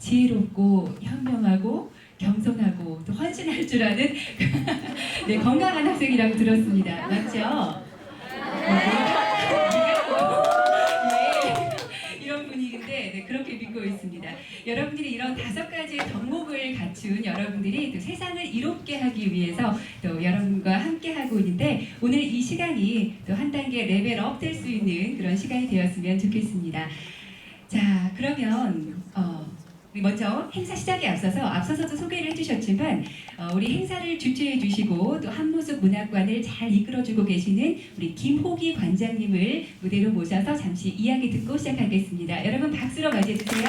지혜롭고 현명하고 겸손하고 또 헌신할 줄 아는 네, 건강한 학생이라고 들었습니다. 맞죠? 네, 이런 분위기인데 네, 그렇게 믿고 있습니다. 여러분들이 이런 5가지의 덕목을 갖춘 여러분들이 또 세상을 이롭게 하기 위해서 또 여러분과 함께 하고 있는데 오늘 이 시간이 또 한 단계 레벨업 될 수 있는 그런 시간이 되었으면 좋겠습니다. 자, 그러면 우리 먼저 행사 시작에 앞서서도 소개를 해주셨지만 우리 행사를 주최해 주시고 또 한모습 문학관을 잘 이끌어주고 계시는 우리 김호기 관장님을 무대로 모셔서 잠시 이야기 듣고 시작하겠습니다. 여러분 박수로 맞이해 주세요.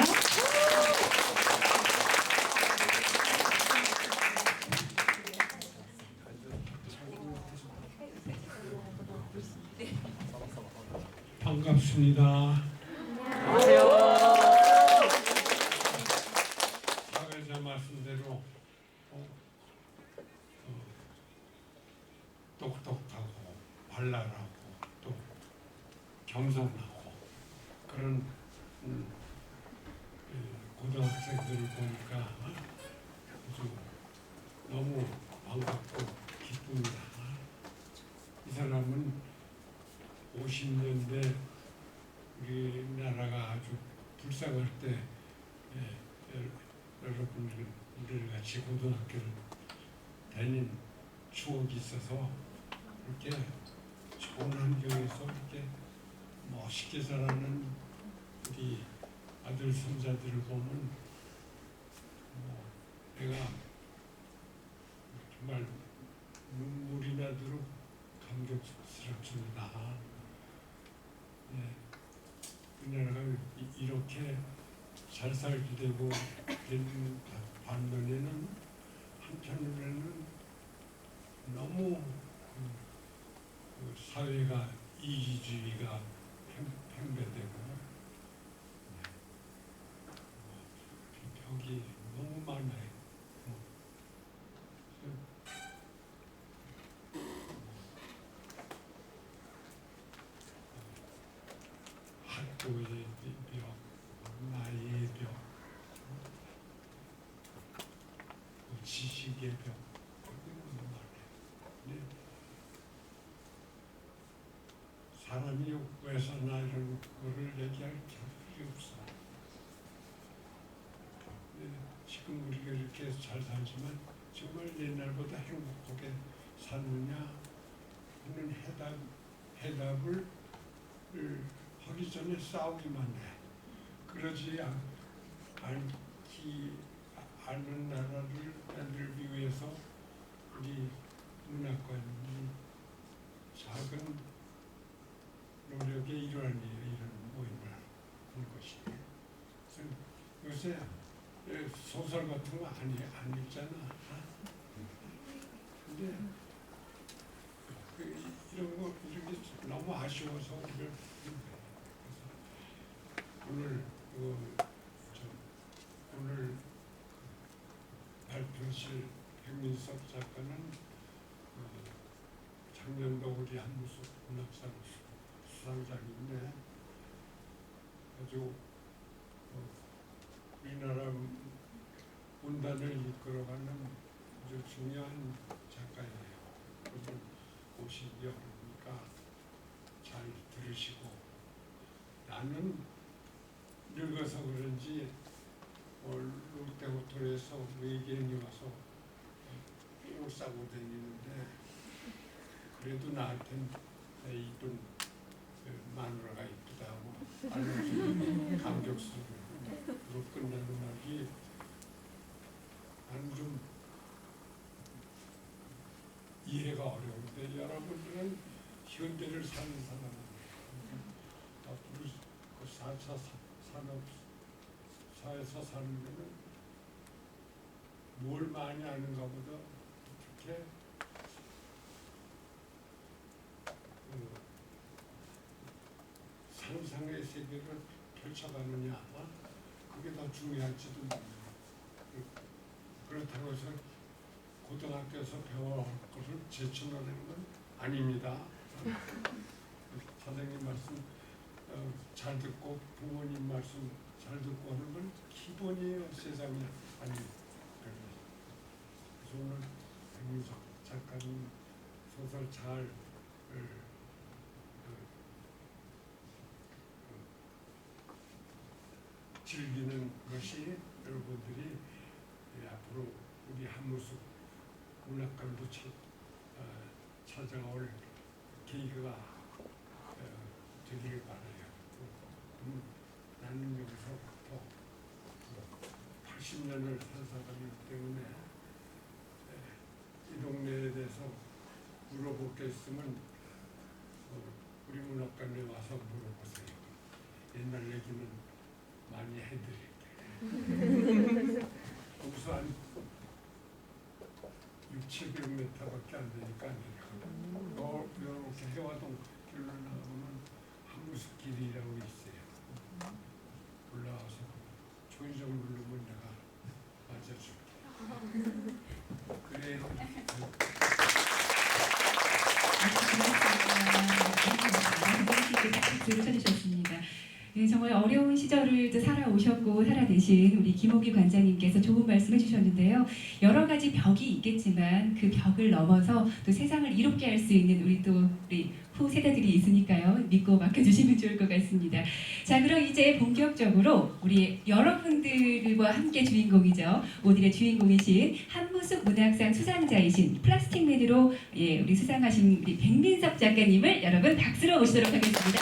반갑습니다. 안녕하세요. 사회자 말씀대로 똑똑하고 발랄하고 또 겸손하고 그런 고등학생들을 보니까 아주 너무 반갑고 기쁩니다. 이 사람은 50년대 우리나라가 아주 불쌍할 때 여러분들 우리 같이 고등학교를 다닌 추억이 있어서 이렇게 좋은 환경에서 이렇게 멋있게 자라는 우리 아들 손자들을 보면 내가 정말 눈물이 나도록 감격스럽습니다. 네. 우리나라가 이렇게 잘 살게 되고 되는 반면에는 한편으로는 너무 사회가 이기주의가 팽배되고 벽이 너무 많아요. 학교의 벽, 나이의 벽, 지식의 벽, 너무 많아요. 네. 사람이 왜 사나 이런 거를 얘기할 필요 없어. 네. 지금 우리가 이렇게 잘 살지만 정말 옛날보다 행복하게 사느냐 하는 해답을 하기 전에 싸우기만 해. 그러지 않는 나라를 만들기 위해서 우리 문학관이 작은 노력의 일환이에요. 이런 모임을 하는 것이. 요새 소설 같은 거 안 읽잖아. 근데 이런 게 너무 아쉬워서 우리가 오늘 발표실 백민섭 작가는 작년도 우리 한무섭 문학상 수상작인데 아주 우리나라 문단을 이끌어가는 아주 중요한 작가예요. 그래서 오시기 어려우니까 잘 들으시고 나는 늙어서 그런지 롯데호텔에서 외계인이 와서 삥을 싸고 다니는데 그래도 나한텐 이쁜 마누라가 이쁘다고 알려주는 감격스러워 끝나는 날이 나는 좀 이해가 어려운데 여러분들은 현대를 사는 사람은 앞으로 그 4차 산업사에서 사는 데는 뭘 많이 아는가 보다 어떻게 상상의 세계를 펼쳐가느냐 그게 더 중요할지도 모릅니다. 그렇다고 해서 고등학교에서 배워올 것을 제쳐내는 건 아닙니다. 선생님 말씀 잘 듣고 부모님 말씀 잘 잘 듣고 하는 건 기본이에요. 세상에. 아니, 그래서 오늘 백민석 작가님 소설 잘 즐기는 것이 여러분들이 앞으로 우리 한무숙 문학관도 찾아올 계기가 되길 바라요. 나는 여기서부터 80년을 산 사람이기 때문에 이 동네에 대해서 물어볼 게 있으면 우리 문학관에 와서 물어보세요. 옛날 얘기는 많이 해드릴게요. 우선 600~700m밖에 안 되니까 안 되니까 이렇게 해화동 길로 나오면 한무숲길이라고 있어요. 올라와서 조이정 누르면 내가 맞아줄게. 그래. 들으셔주셨습니다. 네, 정말 어려운 시절을 또 살아오셨고 살아내신 우리 김옥희 관장님께서 좋은 말씀 해주셨는데요. 여러 가지 벽이 있겠지만 그 벽을 넘어서 또 세상을 이롭게 할 수 있는 우리 후 세대들이 있으니까요. 믿고 맡겨주시면 좋을 것 같습니다. 자, 그럼 이제 본격적으로 우리 여러분들과 함께 주인공이죠. 오늘의 주인공이신 한무숙 문학상 수상자이신 플라스틱맨으로 우리 수상하신 우리 백민석 작가님을 여러분 박수로 모시도록 하겠습니다.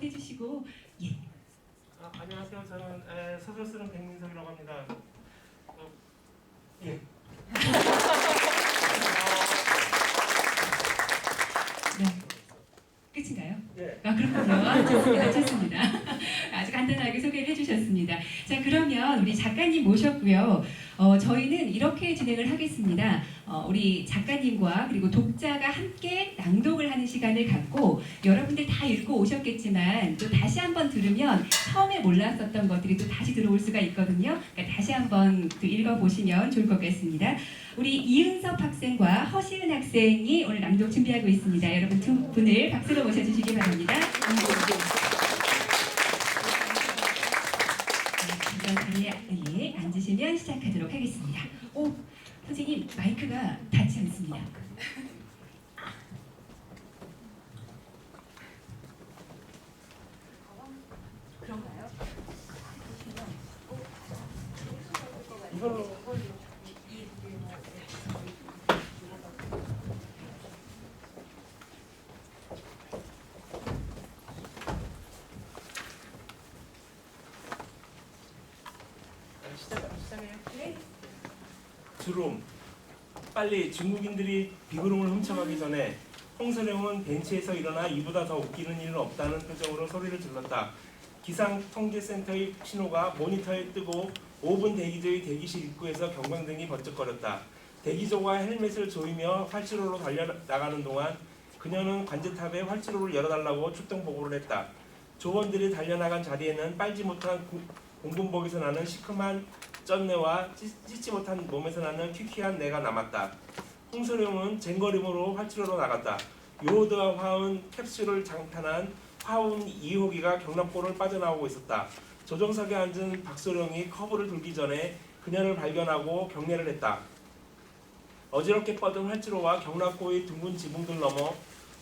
해주시고 안녕하세요. 저는 소설 쓰는 백민석이라고 합니다. 예. 네. 끝인가요? 예. 아, 그렇군요. 좋습니다. 아주 간단하게 소개를 해주셨습니다. 자, 그러면 우리 작가님 모셨고요. 저희는 이렇게 진행을 하겠습니다. 우리 작가님과 그리고 독자가 함께 낭독을 하는 시간을 갖고 여러분들 다 읽고 오셨겠지만 또 다시 한번 들으면 처음에 몰랐었던 것들이 또 다시 들어올 수가 있거든요. 그러니까 다시 한번 또 읽어보시면 좋을 것 같습니다. 우리 이은섭 학생과 허시은 학생이 오늘 낭독 준비하고 있습니다. 여러분 두 분을 박수로 모셔주시기 바랍니다. 자리에 앉으시면 시작하도록 하겠습니다. 오, 선생님 마이크가 닿지 않습니다. 그런가요? 이걸로 시작해요. 네. 주름. 빨리 중국인들이 비구름을 훔쳐가기 전에 홍선영은 벤치에서 일어나 이보다 더 웃기는 일은 없다는 표정으로 소리를 질렀다. 기상통제센터의 신호가 모니터에 뜨고 5분 대기조의 대기실 입구에서 경광등이 번쩍거렸다. 대기조가 헬멧을 조이며 활주로로 달려나가는 동안 그녀는 관제탑에 활주로를 열어달라고 출동 보고를 했다. 조원들이 달려나간 자리에는 빨지 못한 공군복에서 나는 시큼한 쩐내와 찢지 못한 몸에서 나는 퀴퀴한 내가 남았다. 홍소룡은 쟁거림으로 활주로로 나갔다. 요오드와 화운 캡슐을 장탄한 화운 2호기가 경납고를 빠져나오고 있었다. 조정석에 앉은 박소룡이 커브를 돌기 전에 그녀를 발견하고 경례를 했다. 어지럽게 뻗은 활주로와 경납고의 둥근 지붕들 넘어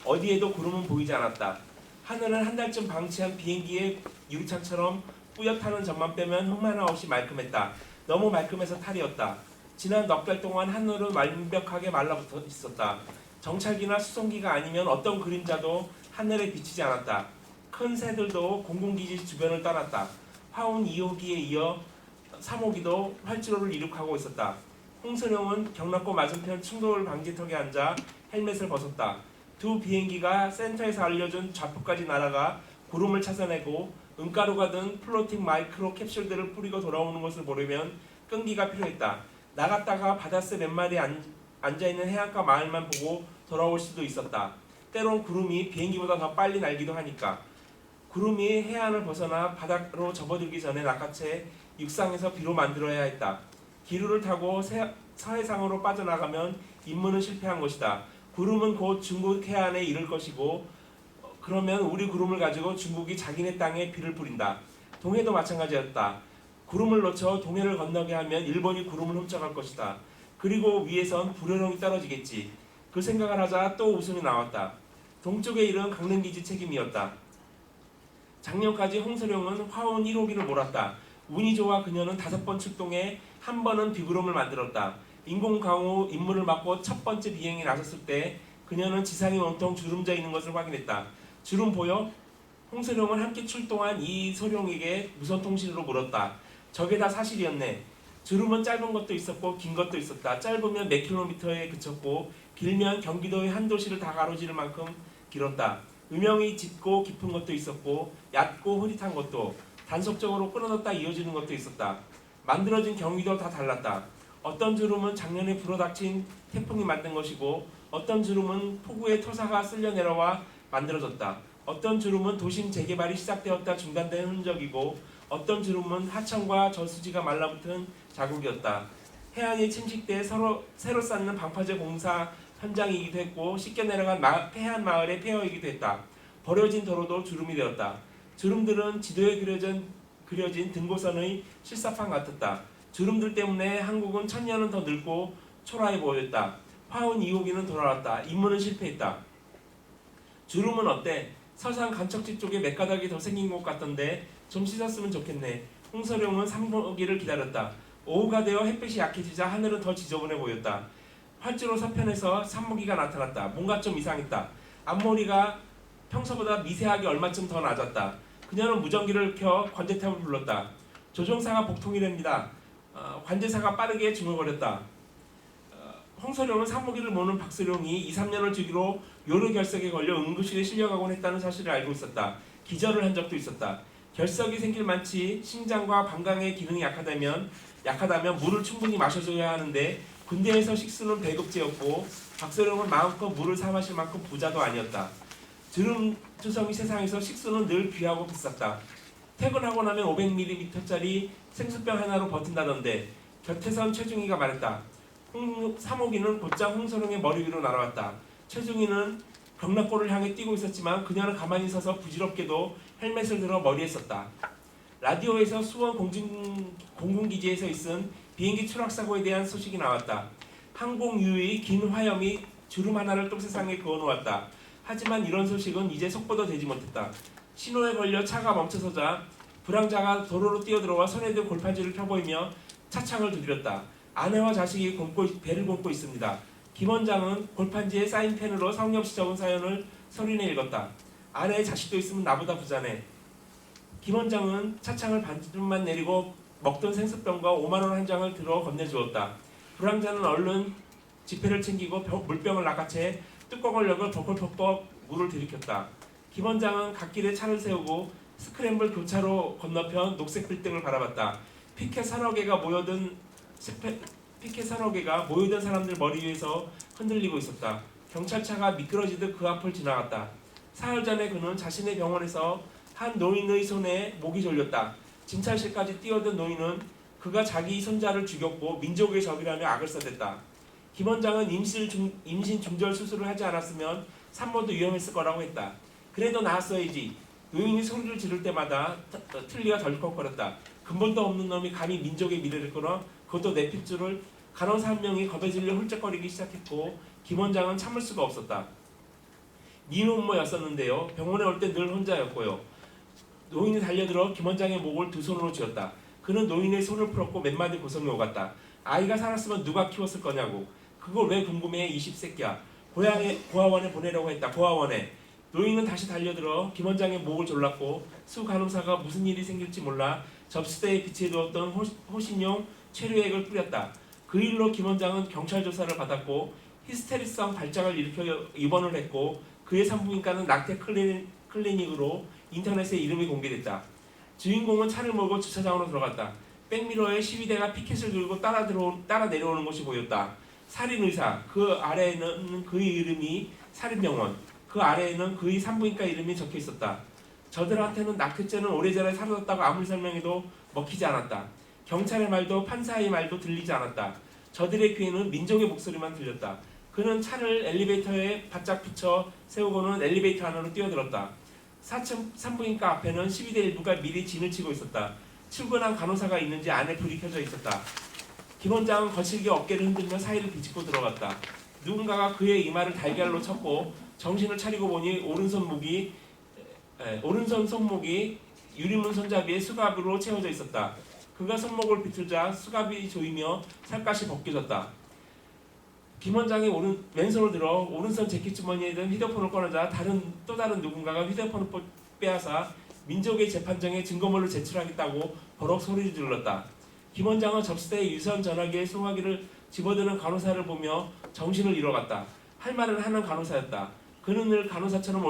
어디에도 구름은 보이지 않았다. 하늘은 한 달쯤 방치한 비행기의 유리창처럼 뿌옇다는 점만 빼면 흠 하나 없이 말끔했다. 너무 말끔해서 탈이었다. 지난 넉 달 동안 하늘은 완벽하게 말라붙어 있었다. 정찰기나 수송기가 아니면 어떤 그림자도 하늘에 비치지 않았다. 큰 새들도 공군기지 주변을 떠났다. 화운 2호기에 이어 3호기도 활주로를 이륙하고 있었다. 홍선영은 경납고 맞은편 충돌 방지턱에 앉아 헬멧을 벗었다. 두 비행기가 센터에서 알려준 좌표까지 날아가 구름을 찾아내고 은가루가 든 플로팅 마이크로 캡슐들을 뿌리고 돌아오는 것을 보려면 끈기가 필요했다. 나갔다가 바다새 몇 마리 앉아있는 해안가 마을만 보고 돌아올 수도 있었다. 때론 구름이 비행기보다 더 빨리 날기도 하니까. 구름이 해안을 벗어나 바다로 접어들기 전에 낚아채 육상에서 비로 만들어야 했다. 기류를 타고 서해상으로 빠져나가면 임무는 실패한 것이다. 구름은 곧 중국 해안에 이를 것이고 그러면 우리 구름을 가지고 중국이 자기네 땅에 비를 뿌린다. 동해도 마찬가지였다. 구름을 놓쳐 동해를 건너게 하면 일본이 구름을 훔쳐갈 것이다. 그리고 위에선 불효령이 떨어지겠지. 그 생각을 하자 또 웃음이 나왔다. 동쪽의 일은 강릉기지 책임이었다. 작년까지 홍서룡은 화원 1호기를 몰았다. 운이 좋아 그녀는 5번 출동해 한 번은 비구름을 만들었다. 인공강우 임무를 맡고 첫 번째 비행에 나섰을 때 그녀는 지상에 온통 주름져 있는 것을 확인했다. 주름 보여? 홍서룡은 함께 출동한 이소룡에게 무선통신으로 물었다. 저게 다 사실이었네. 주름은 짧은 것도 있었고 긴 것도 있었다. 짧으면 몇 킬로미터에 그쳤고 길면 경기도의 한 도시를 다 가로지를 만큼 길었다. 음영이 짙고 깊은 것도 있었고 얕고 흐릿한 것도 단속적으로 끊어졌다 이어지는 것도 있었다. 만들어진 경위도 다 달랐다. 어떤 주름은 작년에 불어닥친 태풍이 만든 것이고 어떤 주름은 폭우의 토사가 쓸려 내려와 만들어졌다. 어떤 주름은 도심 재개발이 시작되었다 중단된 흔적이고 어떤 주름은 하천과 저수지가 말라붙은 자국이었다. 해안이 침식돼 새로 쌓는 방파제 공사 현장이기도 했고 씻겨 내려간 해안 마을의 폐허이기도 했다. 버려진 도로도 주름이 되었다. 주름들은 지도에 그려진 등고선의 실사판 같았다. 주름들 때문에 한국은 1000년은 더 늙고 초라해 보였다. 화운 2호기는 돌아왔다. 임무는 실패했다. 주름은 어때? 서산 간척지 쪽에 맥가닥이 더 생긴 것 같던데 좀 씻었으면 좋겠네. 홍서룡은 3호기를 기다렸다. 오후가 되어 햇빛이 약해지자 하늘은 더 지저분해 보였다. 활주로 서편에서 산모기가 나타났다. 뭔가 좀 이상했다. 앞머리가 평소보다 미세하게 얼마쯤 더 낮았다. 그녀는 무전기를 켜 관제탑을 불렀다. 조종사가 복통이랍니다. 관제사가 빠르게 중얼거렸다. 홍서룡은 산모기를 모는 박서룡이 2, 3년을 주기로 요로 결석에 걸려 응급실에 실려가곤 했다는 사실을 알고 있었다. 기절을 한 적도 있었다. 결석이 생길 만치 심장과 방광의 기능이 약하다면 물을 충분히 마셔줘야 하는데 군대에서 식수는 배급제였고 박서룡은 마음껏 물을 사 마실 만큼 부자도 아니었다. 주름투성이 세상에서 식수는 늘 귀하고 비쌌다. 퇴근하고 나면 500ml짜리 생수병 하나로 버틴다던데 곁에선 최중희가 말했다. 3호기는 곧장 홍서룡의 머리 위로 날아왔다. 최중희는 벽락골을 향해 뛰고 있었지만 그녀는 가만히 서서 부질없게도 헬멧을 들어 머리에 썼다. 라디오에서 수원 공군기지에서 있은 비행기 추락사고에 대한 소식이 나왔다. 항공유의 긴 화염이 주름 하나를 또 세상에 그어놓았다. 하지만 이런 소식은 이제 속보도 되지 못했다. 신호에 걸려 차가 멈춰서자 불황자가 도로로 뛰어들어와 손에 든 골판지를 펴보이며 차창을 두드렸다. 아내와 자식이 배를 곰고 있습니다. 김 원장은 골판지에 사인펜으로 성의없이 적은 사연을 소리내 읽었다. 아내의 자식도 있으면 나보다 부자네. 김 원장은 차창을 반쯤만 내리고 먹던 생수병과 5만원 한 장을 들어 건네주었다. 불황자는 얼른 지폐를 챙기고 물병을 낚아채 뚜껑을 열고 덕벌퍽벅 물을 들이켰다. 김 원장은 갓길에 차를 세우고 스크램블 교차로 건너편 녹색 빌딩을 바라봤다. 피켓 서너 개가 모여든 사람들 머리 위에서 흔들리고 있었다. 경찰차가 미끄러지듯 그 앞을 지나갔다. 사흘 전에 그는 자신의 병원에서 한 노인의 손에 목이 졸렸다. 진찰실까지 뛰어든 노인은 그가 자기 손자를 죽였고 민족의 적이라며 악을 써댔다. 김 원장은 임신 중절 수술을 하지 않았으면 산모도 위험했을 거라고 했다. 그래도 나았어야지. 노인이 소리를 지를 때마다 틀니가 덜컥거렸다. 근본도 없는 놈이 감히 민족의 미래를 끊어 그것도 내 핏줄을 간호사 한 명이 겁에 질려 훌쩍거리기 시작했고 김 원장은 참을 수가 없었다. 미혼모였었는데요. 병원에 올 때 늘 혼자였고요. 노인이 달려들어 김 원장의 목을 두 손으로 쥐었다. 그는 노인의 손을 풀었고 몇 마디 고성이 오갔다. 아이가 살았으면 누가 키웠을 거냐고. 그걸 왜 궁금해 이 씹새끼야. 고아원에 보내려고 했다. 고아원에. 노인은 다시 달려들어 김 원장의 목을 졸랐고 수 간호사가 무슨 일이 생길지 몰라 접시대에 비치해두었던 호신용 체류액을 뿌렸다. 그 일로 김 원장은 경찰 조사를 받았고 히스테리성 발작을 일으켜 입원을 했고 그의 산부인과는 낙태 클리닉으로 인터넷에 이름이 공개됐다. 주인공은 차를 몰고 주차장으로 들어갔다. 백미러에 시위대가 피켓을 들고 따라 내려오는 것이 보였다. 살인의사, 그 아래에는 그의 이름이 살인병원, 그 아래에는 그의 산부인과 이름이 적혀 있었다. 저들한테는 낙태죄는 오래전에 사라졌다고 아무리 설명해도 먹히지 않았다. 경찰의 말도 판사의 말도 들리지 않았다. 저들의 귀에는 민족의 목소리만 들렸다. 그는 차를 엘리베이터에 바짝 붙여 세우고는 엘리베이터 안으로 뛰어들었다. 4층 산부인과 앞에는 12대 일부가 미리 진을 치고 있었다. 출근한 간호사가 있는지 안에 불이 켜져 있었다. 김 원장은 거칠게 어깨를 흔들며 사이를 비집고 들어갔다. 누군가가 그의 이마를 달걀로 쳤고 정신을 차리고 보니 오른손 손목이 유리문 손잡이에 수갑으로 채워져 있었다. 그가 손목을 비틀자 수갑이 조이며 살갗이 벗겨졌다. 김 원장이 왼손을 들어 오른손 재킷 주머니에 든 휴대폰을 꺼내자 또 다른 누군가가 휴대폰을 빼앗아 민족의 재판정에 증거물을 제출하겠다고 버럭 소리를 질렀다. 김 원장은 접시대에 유선 전화기에 송화기를 집어드는 간호사를 보며 정신을 잃어갔다. 할 말을 하는 간호사였다. 그는 늘 간호사처럼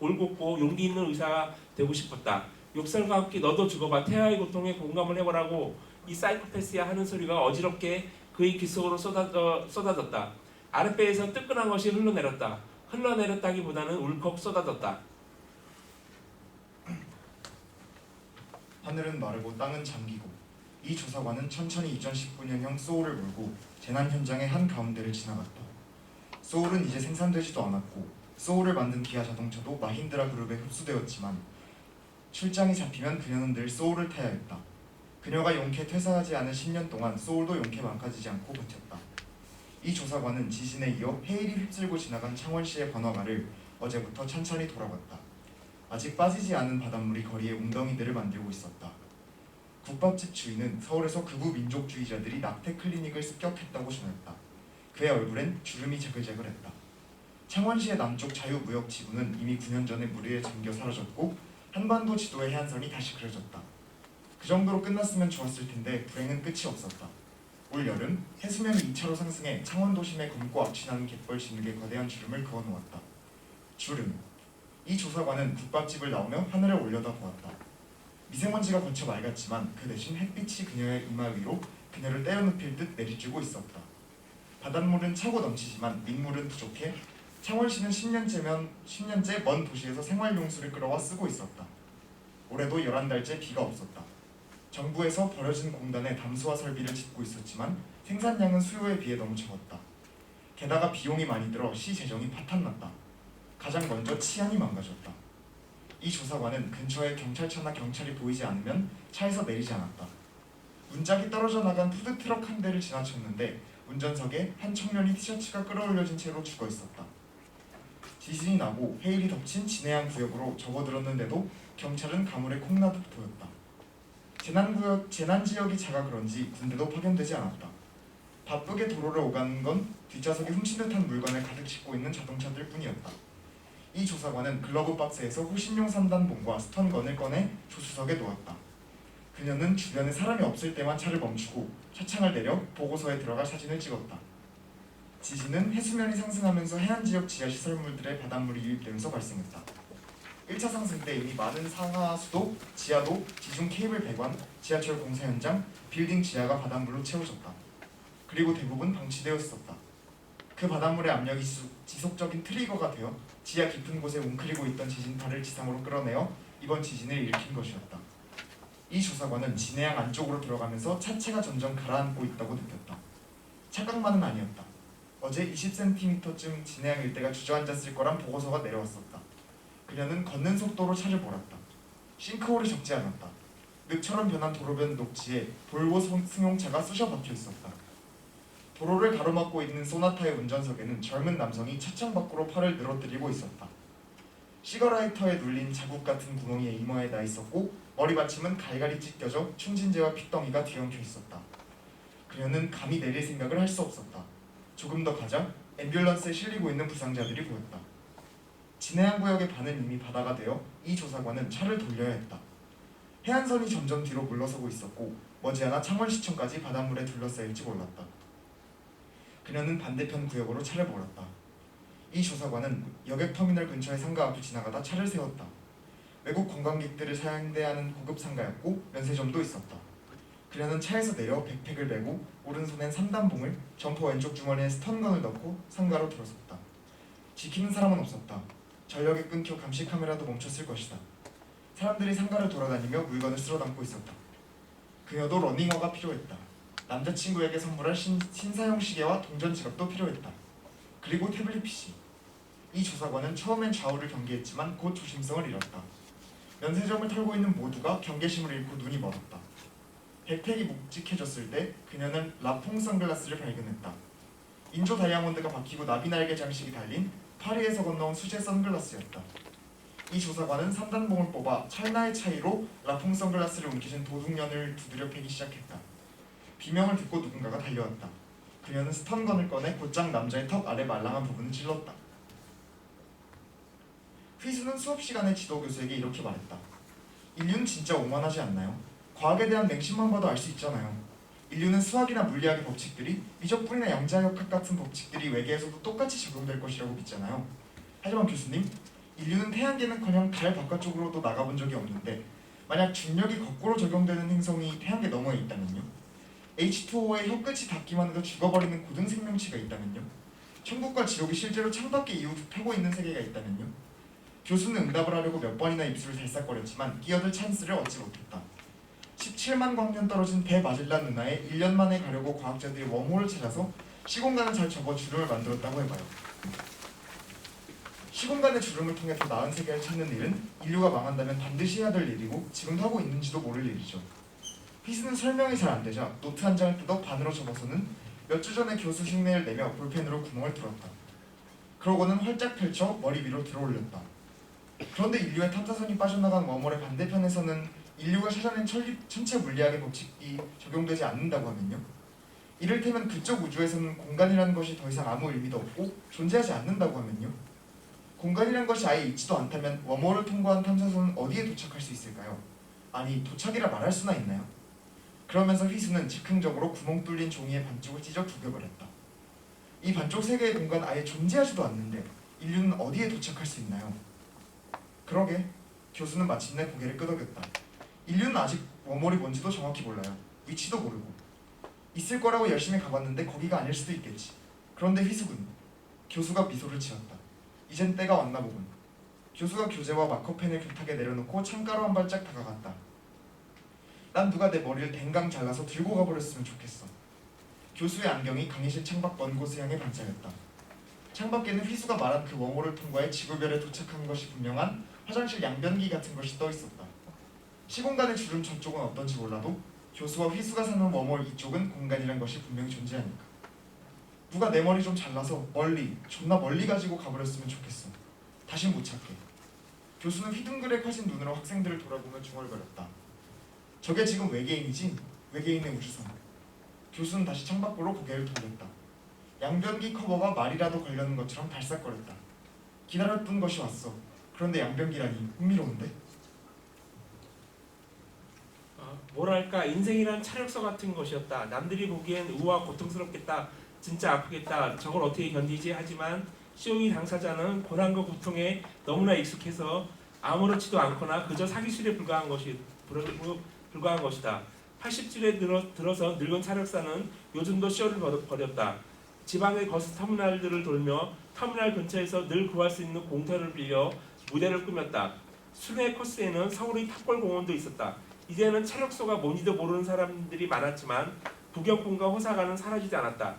올곧고 용기 있는 의사가 되고 싶었다. 욕설과 함께 너도 죽어봐 태아의 고통에 공감을 해보라고 이 사이코패스야 하는 소리가 어지럽게 그의 귀 속으로 쏟아졌다. 아랫배에서 뜨끈한 것이 흘러내렸다. 흘러내렸다기보다는 울컥 쏟아졌다. 하늘은 마르고 땅은 잠기고 이 조사관은 천천히 2019년형 소울을 몰고 재난 현장의 한 가운데를 지나갔다. 소울은 이제 생산되지도 않았고 소울을 만든 기아 자동차도 마힌드라 그룹에 흡수되었지만 출장이 잡히면 그녀는 늘 소울을 타야 했다. 그녀가 용케 퇴사하지 않은 10년 동안 소울도 용케 망가지지 않고 버텼다. 이 조사관은 지진에 이어 해일이 휩쓸고 지나간 창원시의 번화가를 어제부터 천천히 돌아봤다. 아직 빠지지 않은 바닷물이 거리에 웅덩이들을 만들고 있었다. 국밥집 주인은 서울에서 극우 민족주의자들이 낙태 클리닉을 습격했다고 전했다. 그의 얼굴엔 주름이 자글자글했다. 창원시의 남쪽 자유무역 지구는 이미 9년 전에 물 위에 잠겨 사라졌고 한반도 지도의 해안선이 다시 그려졌다. 그 정도로 끝났으면 좋았을 텐데 불행은 끝이 없었다. 올 여름 해수면이 2차로 상승해 창원 도심에 검고 압취나는 갯벌 진흙에 거대한 주름을 그어놓았다. 주름. 이 조사관은 국밥집을 나오며 하늘을 올려다보았다. 미세먼지가 거쳐 맑았지만 그 대신 햇빛이 그녀의 이마 위로 그녀를 때려눕힐 듯 내리쬐고 있었다. 바닷물은 차고 넘치지만 민물은 부족해 창원시는 10년째 먼 도시에서 생활용수를 끌어와 쓰고 있었다. 올해도 11달째 비가 없었다. 정부에서 버려진 공단에 담수화 설비를 짓고 있었지만 생산량은 수요에 비해 너무 적었다. 게다가 비용이 많이 들어 시 재정이 파탄났다. 가장 먼저 치안이 망가졌다. 이 조사관은 근처에 경찰차나 경찰이 보이지 않으면 차에서 내리지 않았다. 문짝이 떨어져 나간 푸드트럭 한 대를 지나쳤는데 운전석에 한 청년이 티셔츠가 끌어올려진 채로 죽어 있었다. 지진이 나고 해일이 덮친 진해안 구역으로 접어들었는데도 경찰은 가물에 콩나듯 보였다. 재난 지역이 작아 그런지 군대도 파견되지 않았다. 바쁘게 도로를 오가는 건 뒷좌석에 훔친 듯한 물건을 가득 싣고 있는 자동차들 뿐이었다. 이 조사관은 글러브 박스에서 호신용 산단봉과 스턴건을 꺼내 조수석에 놓았다. 그녀는 주변에 사람이 없을 때만 차를 멈추고 차창을 내려 보고서에 들어가 사진을 찍었다. 지진은 해수면이 상승하면서 해안지역 지하시설물들의 바닷물이 유입되면서 발생했다. 1차 상승 때 이미 많은 상하수도, 지하도, 지중 케이블 배관, 지하철 공사 현장, 빌딩 지하가 바닷물로 채워졌다. 그리고 대부분 방치되어 있었다. 그 바닷물의 압력이 지속적인 트리거가 되어 지하 깊은 곳에 웅크리고 있던 지진파를 지상으로 끌어내어 이번 지진을 일으킨 것이었다. 이 조사관은 진해양 안쪽으로 들어가면서 차체가 점점 가라앉고 있다고 느꼈다. 착각만은 아니었다. 어제 20cm쯤 진해양 일대가 주저앉았을 거란 보고서가 내려왔었다. 그녀는 걷는 속도로 차를 몰았다. 싱크홀이 적지 않았다. 늪처럼 변한 도로변 녹지에 볼보 승용차가 쑤셔 박혀 있었다. 도로를 가로막고 있는 소나타의 운전석에는 젊은 남성이 차창 밖으로 팔을 늘어뜨리고 있었다. 시거라이터에 눌린 자국 같은 구멍이 이마에 나 있었고 머리받침은 갈갈이 찢겨져 충진제와 핏덩이가 뒤엉켜 있었다. 그녀는 감히 내릴 생각을 할 수 없었다. 조금 더 가자 앰뷸런스에 실리고 있는 부상자들이 보였다. 진해안 구역의 반은 이미 바다가 되어 이 조사관은 차를 돌려야 했다. 해안선이 점점 뒤로 물러서고 있었고 머지않아 창원시청까지 바닷물에 둘러싸일지 몰랐다. 그녀는 반대편 구역으로 차를 몰았다. 이 조사관은 여객터미널 근처의 상가 앞을 지나가다 차를 세웠다. 외국 관광객들을 상대하는 고급 상가였고 면세점도 있었다. 그녀는 차에서 내려 백팩을 메고 오른손엔 3단봉을 점퍼 왼쪽 주머니에 스턴건을 넣고 상가로 들어섰다. 지키는 사람은 없었다. 전력이 끊겨 감시 카메라도 멈췄을 것이다. 사람들이 상가를 돌아다니며 물건을 쓸어 담고 있었다. 그녀도 러닝화가 필요했다. 남자친구에게 선물할 신사용 시계와 동전 지갑도 필요했다. 그리고 태블릿 PC. 이 조사관은 처음엔 좌우를 경계했지만 곧 조심성을 잃었다. 면세점을 털고 있는 모두가 경계심을 잃고 눈이 멀었다. 백팩이 묵직해졌을 때 그녀는 라퐁 선글라스를 발견했다. 인조 다이아몬드가 박히고 나비날개 장식이 달린 파리에서 건너온 수제 선글라스였다. 이 조사관은 3단봉을 뽑아 찰나의 차이로 라퐁 선글라스를 움켜쥔 도둑년을 두드려 패기 시작했다. 비명을 듣고 누군가가 달려왔다. 그녀는 스턴건을 꺼내 곧장 남자의 턱 아래 말랑한 부분을 찔렀다. 휘수는 수업 시간에 지도 교수에게 이렇게 말했다. 인류는 진짜 오만하지 않나요? 과학에 대한 맹심만 봐도 알 수 있잖아요. 인류는 수학이나 물리학의 법칙들이 미적분이나 양자역학 같은 법칙들이 외계에서도 똑같이 적용될 것이라고 믿잖아요. 하지만 교수님, 인류는 태양계는커녕 달 바깥쪽으로도 나가본 적이 없는데 만약 중력이 거꾸로 적용되는 행성이 태양계 너머에 있다면요? H2O의 혀끝이 닿기만 해도 죽어버리는 고등 생명체가 있다면요? 천국과 지옥이 실제로 창밖에 이웃을 펴고 있는 세계가 있다면요? 교수는 응답을 하려고 몇 번이나 입술을 달싹거렸지만 끼어들 찬스를 얻지 못했다. 17만 광년 떨어진 대마젤란 은하에 1년 만에 가려고 과학자들이 웜홀을 찾아서 시공간을 잘 접어 주름을 만들었다고 해봐요. 시공간의 주름을 통해 더 나은 세계를 찾는 일은 인류가 망한다면 반드시 해야 될 일이고 지금도 하고 있는지도 모를 일이죠. 휘스는 설명이 잘 안되자 노트 한 장을 뜯어 반으로 접어서는 몇 주 전에 교수 흉내를 내며 볼펜으로 구멍을 뚫었다. 그러고는 활짝 펼쳐 머리 위로 들어올렸다. 그런데 인류의 탐사선이 빠져나간 웜홀의 반대편에서는 인류가 찾아낸 천체 물리학의 법칙이 적용되지 않는다고 하면요? 이를테면 그쪽 우주에서는 공간이라는 것이 더 이상 아무 의미도 없고 존재하지 않는다고 하면요? 공간이란 것이 아예 있지도 않다면 웜홀을 통과한 탐사선은 어디에 도착할 수 있을까요? 아니, 도착이라 말할 수나 있나요? 그러면서 휘수는 즉흥적으로 구멍 뚫린 종이의 반쪽을 찢어 구겨버렸다. 이 반쪽 세계의 공간 아예 존재하지도 않는데 인류는 어디에 도착할 수 있나요? 그러게, 교수는 마침내 고개를 끄덕였다. 인류는 아직 웜홀이 뭔지도 정확히 몰라요. 위치도 모르고. 있을 거라고 열심히 가봤는데 거기가 아닐 수도 있겠지. 그런데 휘수군. 교수가 미소를 지었다. 이젠 때가 왔나 보군. 교수가 교재와 마커펜을 교탁에 내려놓고 창가로 한 발짝 다가갔다. 난 누가 내 머리를 댕강 잘라서 들고 가버렸으면 좋겠어. 교수의 안경이 강의실 창밖 먼 곳을 향해 반짝였다. 창밖에는 휘수가 말한 그 웜홀을 통과해 지구별에 도착한 것이 분명한 화장실 양변기 같은 것이 떠 있었다. 시공간의 주름 저쪽은 어떤지 몰라도 교수와 휘수가 사는 웜홀 이쪽은 공간이란 것이 분명히 존재하니까. 누가 내 머리 좀 잘라서 멀리, 존나 멀리 가지고 가버렸으면 좋겠어. 다신 못 찾게. 교수는 휘둥그레 커진 눈으로 학생들을 돌아보며 중얼거렸다. 저게 지금 외계인이지? 외계인의 우주선. 교수는 다시 창밖으로 고개를 돌렸다. 양변기 커버가 말이라도 걸려는 것처럼 달싹거렸다. 기다렸던 것이 왔어. 그런데 양변기라니 흥미로운데? 뭐랄까 인생이란 차력서 같은 것이었다. 남들이 보기엔 우와 고통스럽겠다. 진짜 아프겠다. 저걸 어떻게 견디지? 하지만 시용이 당사자는 고난과 고통에 너무나 익숙해서 아무렇지도 않거나 그저 사기술에 불과한 것이다. 80줄에 들어서 늙은 차력사는 요즘도 시어를 벌였다. 지방의 버스 터미널들을 돌며 터미널 근처에서 늘 구할 수 있는 공터를 빌려 무대를 꾸몄다. 순회 코스에는 서울의 탑골공원도 있었다. 이제는 차력소가 뭔지도 모르는 사람들이 많았지만 구경꾼과 호사가는 사라지지 않았다.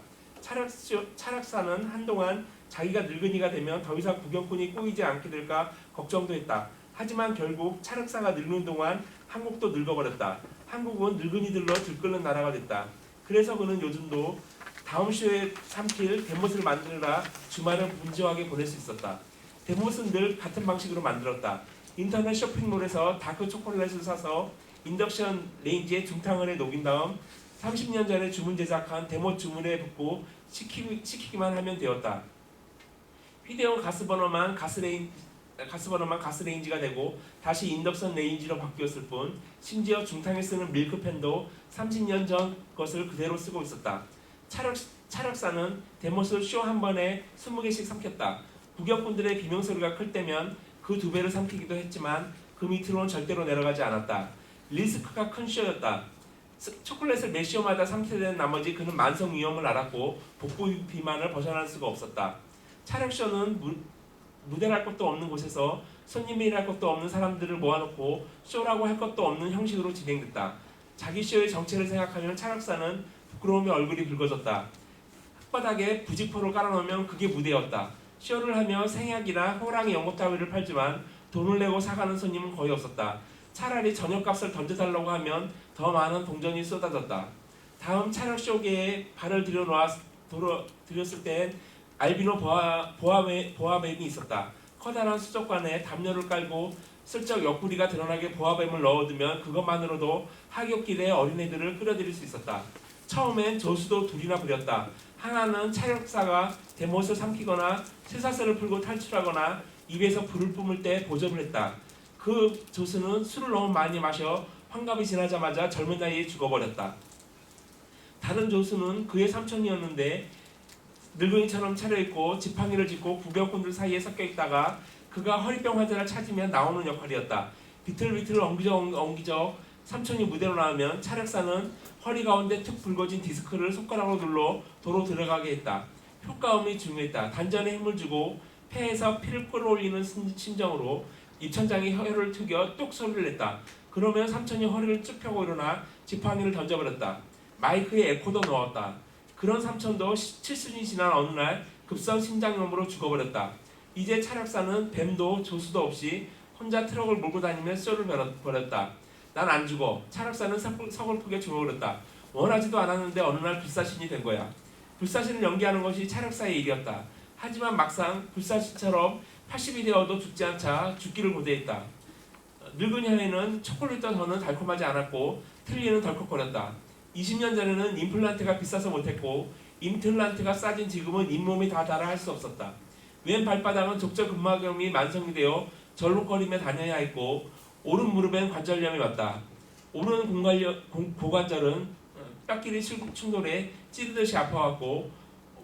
차력사는 한동안 자기가 늙은이가 되면 더 이상 구경꾼이 꼬이지 않게 될까 걱정도 했다. 하지만 결국 차력사가 늙는 동안 한국도 늙어버렸다. 한국은 늙은이들로 들끓는 나라가 됐다. 그래서 그는 요즘도 다음 쇼에 삼킬 대못을 만드느라 주말을 분주하게 보낼 수 있었다. 대못은 늘 같은 방식으로 만들었다. 인터넷 쇼핑몰에서 다크 초콜릿을 사서 인덕션 레인지에 중탕을 해 녹인 다음 30년 전에 주문 제작한 대못 주문에 붓고 식히기만 하면 되었다. 휴대용 가스버너만 가스레인지가 되고 다시 인덕션 레인지로 바뀌었을 뿐 심지어 중탕에 쓰는 밀크팬도 30년 전 것을 그대로 쓰고 있었다. 차력사는 대못을 쇼 한 번에 20개씩 삼켰다. 구경꾼들의 비명소리가 클 때면 그 2배를 삼키기도 했지만 그 밑으로는 절대로 내려가지 않았다. 리스크가 큰 쇼였다. 초콜릿을 매 쇼마다 삼키게 된 나머지 그는 만성 위험을 알았고 복부 비만을 벗어날 수가 없었다. 차력쇼는 무대랄 것도 없는 곳에서 손님이랄 것도 없는 사람들을 모아놓고 쇼라고 할 것도 없는 형식으로 진행됐다. 자기 쇼의 정체를 생각하면 차력사는 부끄러움에 얼굴이 붉어졌다. 흙바닥에 부직포를 깔아놓으면 그게 무대였다. 쇼를 하며 생약이나 호랑이 연꽃 따위를 팔지만 돈을 내고 사가는 손님은 거의 없었다. 차라리 저녁값을 던져달라고 하면 더 많은 동전이 쏟아졌다. 다음 차력 쇼계에 발을 들였을 땐 알비노 보아뱀이 있었다. 커다란 수족관에 담요를 깔고 슬쩍 옆구리가 드러나게 보아뱀을 넣어두면 그것만으로도 하굣길에 어린애들을 끌어들일 수 있었다. 처음엔 조수도 둘이나 부렸다. 하나는 차력사가 대못을 삼키거나 쇠사슬을 풀고 탈출하거나 입에서 불을 뿜을 때 보조를 했다. 그 조수는 술을 너무 많이 마셔 환갑이 지나자마자 젊은 나이에 죽어버렸다. 다른 조수는 그의 삼촌이었는데 늙은이처럼 차려입고 지팡이를 짚고 구경꾼들 사이에 섞여있다가 그가 허리병 환자를 찾으면 나오는 역할이었다. 비틀비틀 엉기적 삼촌이 무대로 나오면 차력사는 허리 가운데 툭 붉어진 디스크를 손가락으로 눌러 도로 들어가게 했다. 효과음이 중요했다. 단전에 힘을 주고 폐에서 피를 끌어올리는 심정으로 입천장이 혀를 튀겨 뚝 소리를 냈다. 그러면 삼촌이 허리를 쭉 펴고 일어나 지팡이를 던져버렸다. 마이크에 에코도 넣었다. 그런 삼촌도 7순이 지난 어느 날 급성 심장염으로 죽어버렸다. 이제 차력사는 뱀도 조수도 없이 혼자 트럭을 몰고 다니며 쇼를 벌였다. 난 안 죽어. 차력사는 서글프게 죽어버렸다. 원하지도 않았는데 어느 날 불사신이 된 거야. 불사신을 연기하는 것이 차력사의 일이었다. 하지만 막상 불사신처럼 80이 되어도 죽지 않자 죽기를 고대했다. 늙은 혀에는 초콜릿도 더는 달콤하지 않았고 틀니는 덜컥거렸다. 20년 전에는 임플란트가 비싸서 못했고 임플란트가 싸진 지금은 잇몸이 다 달아 할 수 없었다. 왼 발바닥은 족저근막염이 만성이 되어 절룩거리며 다녀야 했고 오른 무릎엔 관절염이 왔다. 오른 고관절은 뼈끼리 충돌해 찌르듯이 아파왔고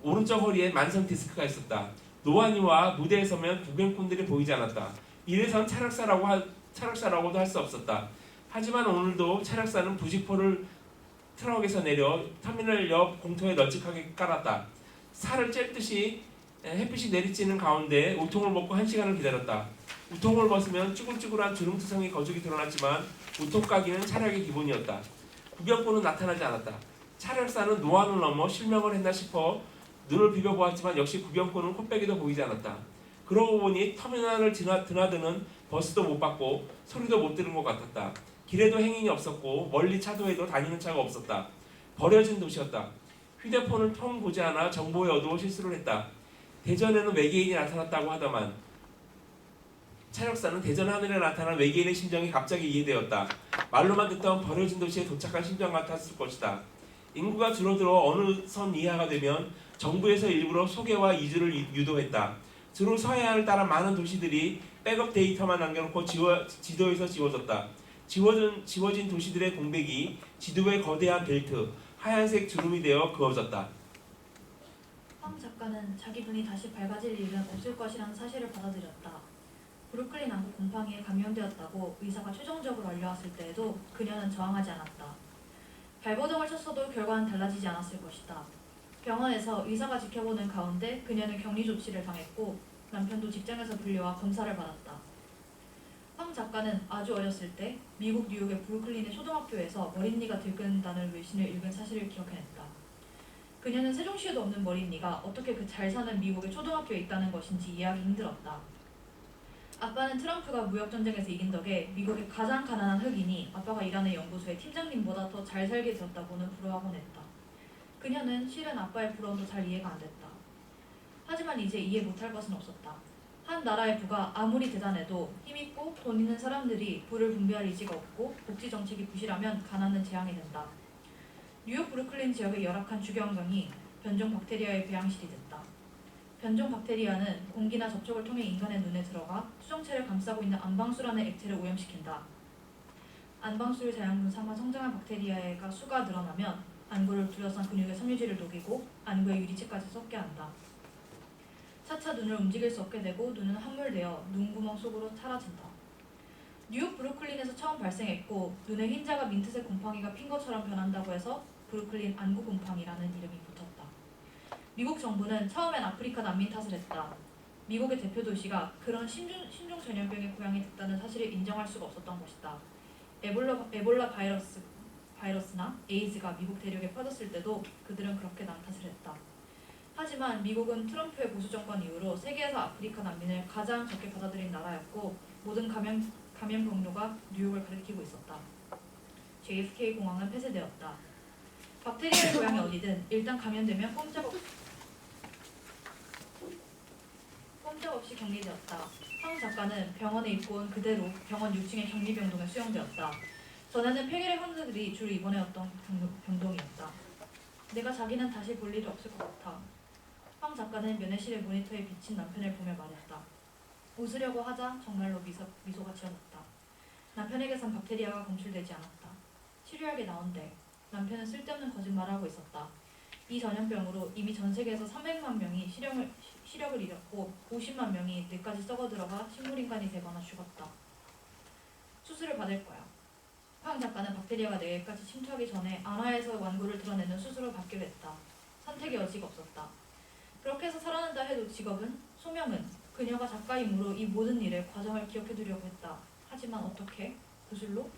오른쪽 허리에 만성 디스크가 있었다. 노안이와 무대에 서면 구경꾼들이 보이지 않았다. 이래선 차력사라고도 할 수 없었다. 하지만 오늘도 차력사는 부직포를 트럭에서 내려 터미널 옆 공터에 널찍하게 깔았다. 살을 쬐듯이 햇빛이 내리쬐는 가운데 우통을 벗고 1시간을 기다렸다. 우통을 벗으면 쭈글쭈글한 주름투성이 거죽이 드러났지만 우통까기는 차력의 기본이었다. 구경꾼은 나타나지 않았다. 차력사는 노안을 넘어 실명을 했나 싶어 눈을 비벼보았지만 역시 구경꾼은 콧배기도 보이지 않았다. 그러고 보니 터미널을 드나드는 버스도 못 봤고 소리도 못 들은 것 같았다. 길에도 행인이 없었고 멀리 차도에도 다니는 차가 없었다. 버려진 도시였다. 휴대폰을 통 보지 않아 정보에 어두워 실수를 했다. 대전에는 외계인이 나타났다고 하더만 차력사는 대전 하늘에 나타난 외계인의 심정이 갑자기 이해되었다. 말로만 듣던 버려진 도시에 도착한 심정 같았을 것이다. 인구가 줄어들어 어느 선 이하가 되면 정부에서 일부러 소개와 이주를 유도했다. 주로 서해안을 따라 많은 도시들이 백업 데이터만 남겨놓고 지도에서 지워졌다. 지워진 도시들의 공백이 지도의 거대한 벨트, 하얀색 주름이 되어 그어졌다. 황 작가는 자기 눈이 다시 밝아질 일은 없을 것이라는 사실을 받아들였다. 브루클린 안구 곰팡이에 감염되었다고 의사가 최종적으로 알려왔을 때에도 그녀는 저항하지 않았다. 발버둥을 쳤어도 결과는 달라지지 않았을 것이다. 병원에서 의사가 지켜보는 가운데 그녀는 격리 조치를 당했고 남편도 직장에서 불려와 검사를 받았다. 황 작가는 아주 어렸을 때 미국 뉴욕의 브루클린의 초등학교에서 머릿니가 들끓는다는 외신을 읽은 사실을 기억해냈다. 그녀는 세종시에도 없는 머릿니가 어떻게 그 잘 사는 미국의 초등학교에 있다는 것인지 이해하기 힘들었다. 아빠는 트럼프가 무역전쟁에서 이긴 덕에 미국의 가장 가난한 흑인이 아빠가 일하는 연구소의 팀장님보다 더 잘 살게 되었다고는 부러워하곤 했다. 그녀는 실은 아빠의 부러움도 잘 이해가 안 됐다. 하지만 이제 이해 못할 것은 없었다. 한 나라의 부가 아무리 대단해도 힘있고 돈 있는 사람들이 부를 분배할 의지가 없고 복지 정책이 부실하면 가난은 재앙이 된다. 뉴욕 브루클린 지역의 열악한 주거 환경이 변종 박테리아의 배양실이 됐다. 변종 박테리아는 공기나 접촉을 통해 인간의 눈에 들어가 수정체를 감싸고 있는 안방수라는 액체를 오염시킨다. 안방수를 자양분 삼아 성장한 박테리아가 수가 늘어나면 안구를 둘러싼 근육의 섬유질을 녹이고 안구의 유리체까지 썩게 한다. 차차 눈을 움직일 수 없게 되고 눈은 함몰되어 눈구멍 속으로 사라진다. 뉴욕 브루클린에서 처음 발생했고 눈의 흰자가 민트색 곰팡이가 핀 것처럼 변한다고 해서 브루클린 안구 곰팡이라는 이름이 붙었다. 미국 정부는 처음엔 아프리카 난민 탓을 했다. 미국의 대표 도시가 그런 신종 전염병의 고향이 됐다는 사실을 인정할 수가 없었던 것이다. 에볼라 바이러스나 에이즈가 미국 대륙에 퍼졌을 때도 그들은 그렇게 남 탓을 했다. 하지만 미국은 트럼프의 보수 정권 이후로 세계에서 아프리카 난민을 가장 적게 받아들인 나라였고 모든 감염 경로가 뉴욕을 가리키고 있었다. JFK 공항은 폐쇄되었다. 박테리아의 고향이 어디든 일단 감염되면 꼼짝없이 격리되었다. 황 작가는 병원에 입고 온 그대로 병원 6층의 격리병동에 수용되었다. 전에는 폐결의 환자들이 주로 입원해왔던 병동이었다. 내가 자기는 다시 볼 일이 없을 것 같아. 황 작가는 면회실의 모니터에 비친 남편을 보며 말했다. 웃으려고 하자 정말로 미소가 지어졌다. 남편에게선 박테리아가 검출되지 않았다. 치료약이 나온대. 남편은 쓸데없는 거짓말을 하고 있었다. 이 전염병으로 이미 전 세계에서 300만 명이 시력을 잃었고 50만 명이 뇌까지 썩어들어가 식물인간이 되거나 죽었다. 수술을 받을 거야. 황 작가는 박테리아가 뇌까지 침투하기 전에 안화에서 완구를 드러내는 수술을 받기로 했다. 선택의 여지가 없었다. 그렇게 해서 살아난다 해도 직업은? 소명은? 그녀가 작가이므로 이 모든 일의 과정을 기억해두려고 했다. 하지만 어떻게? 구슬로?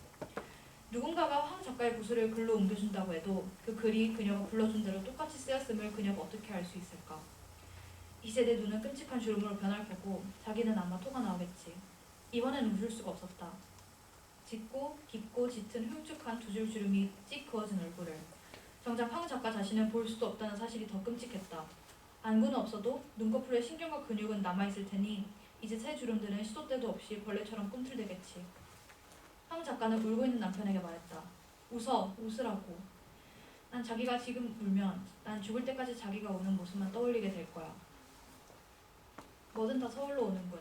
누군가가 황 작가의 구슬을 글로 옮겨준다고 해도 그 글이 그녀가 불러준 대로 똑같이 쓰였음을 그녀가 어떻게 알 수 있을까? 이제 내 눈은 끔찍한 주름으로 변할 거고 자기는 아마 토가 나오겠지. 이번엔 웃을 수가 없었다. 짙고 깊고 짙은 흉측한 두 줄 주름이 찍 그어진 얼굴을. 정작 황 작가 자신은 볼 수도 없다는 사실이 더 끔찍했다. 안구는 없어도 눈꺼풀에 신경과 근육은 남아있을 테니 이제 새 주름들은 시도 때도 없이 벌레처럼 꿈틀대겠지. 황 작가는 울고 있는 남편에게 말했다. 웃으라고. 난 자기가 지금 울면 난 죽을 때까지 자기가 우는 모습만 떠올리게 될 거야. 뭐든 다 서울로 오는군.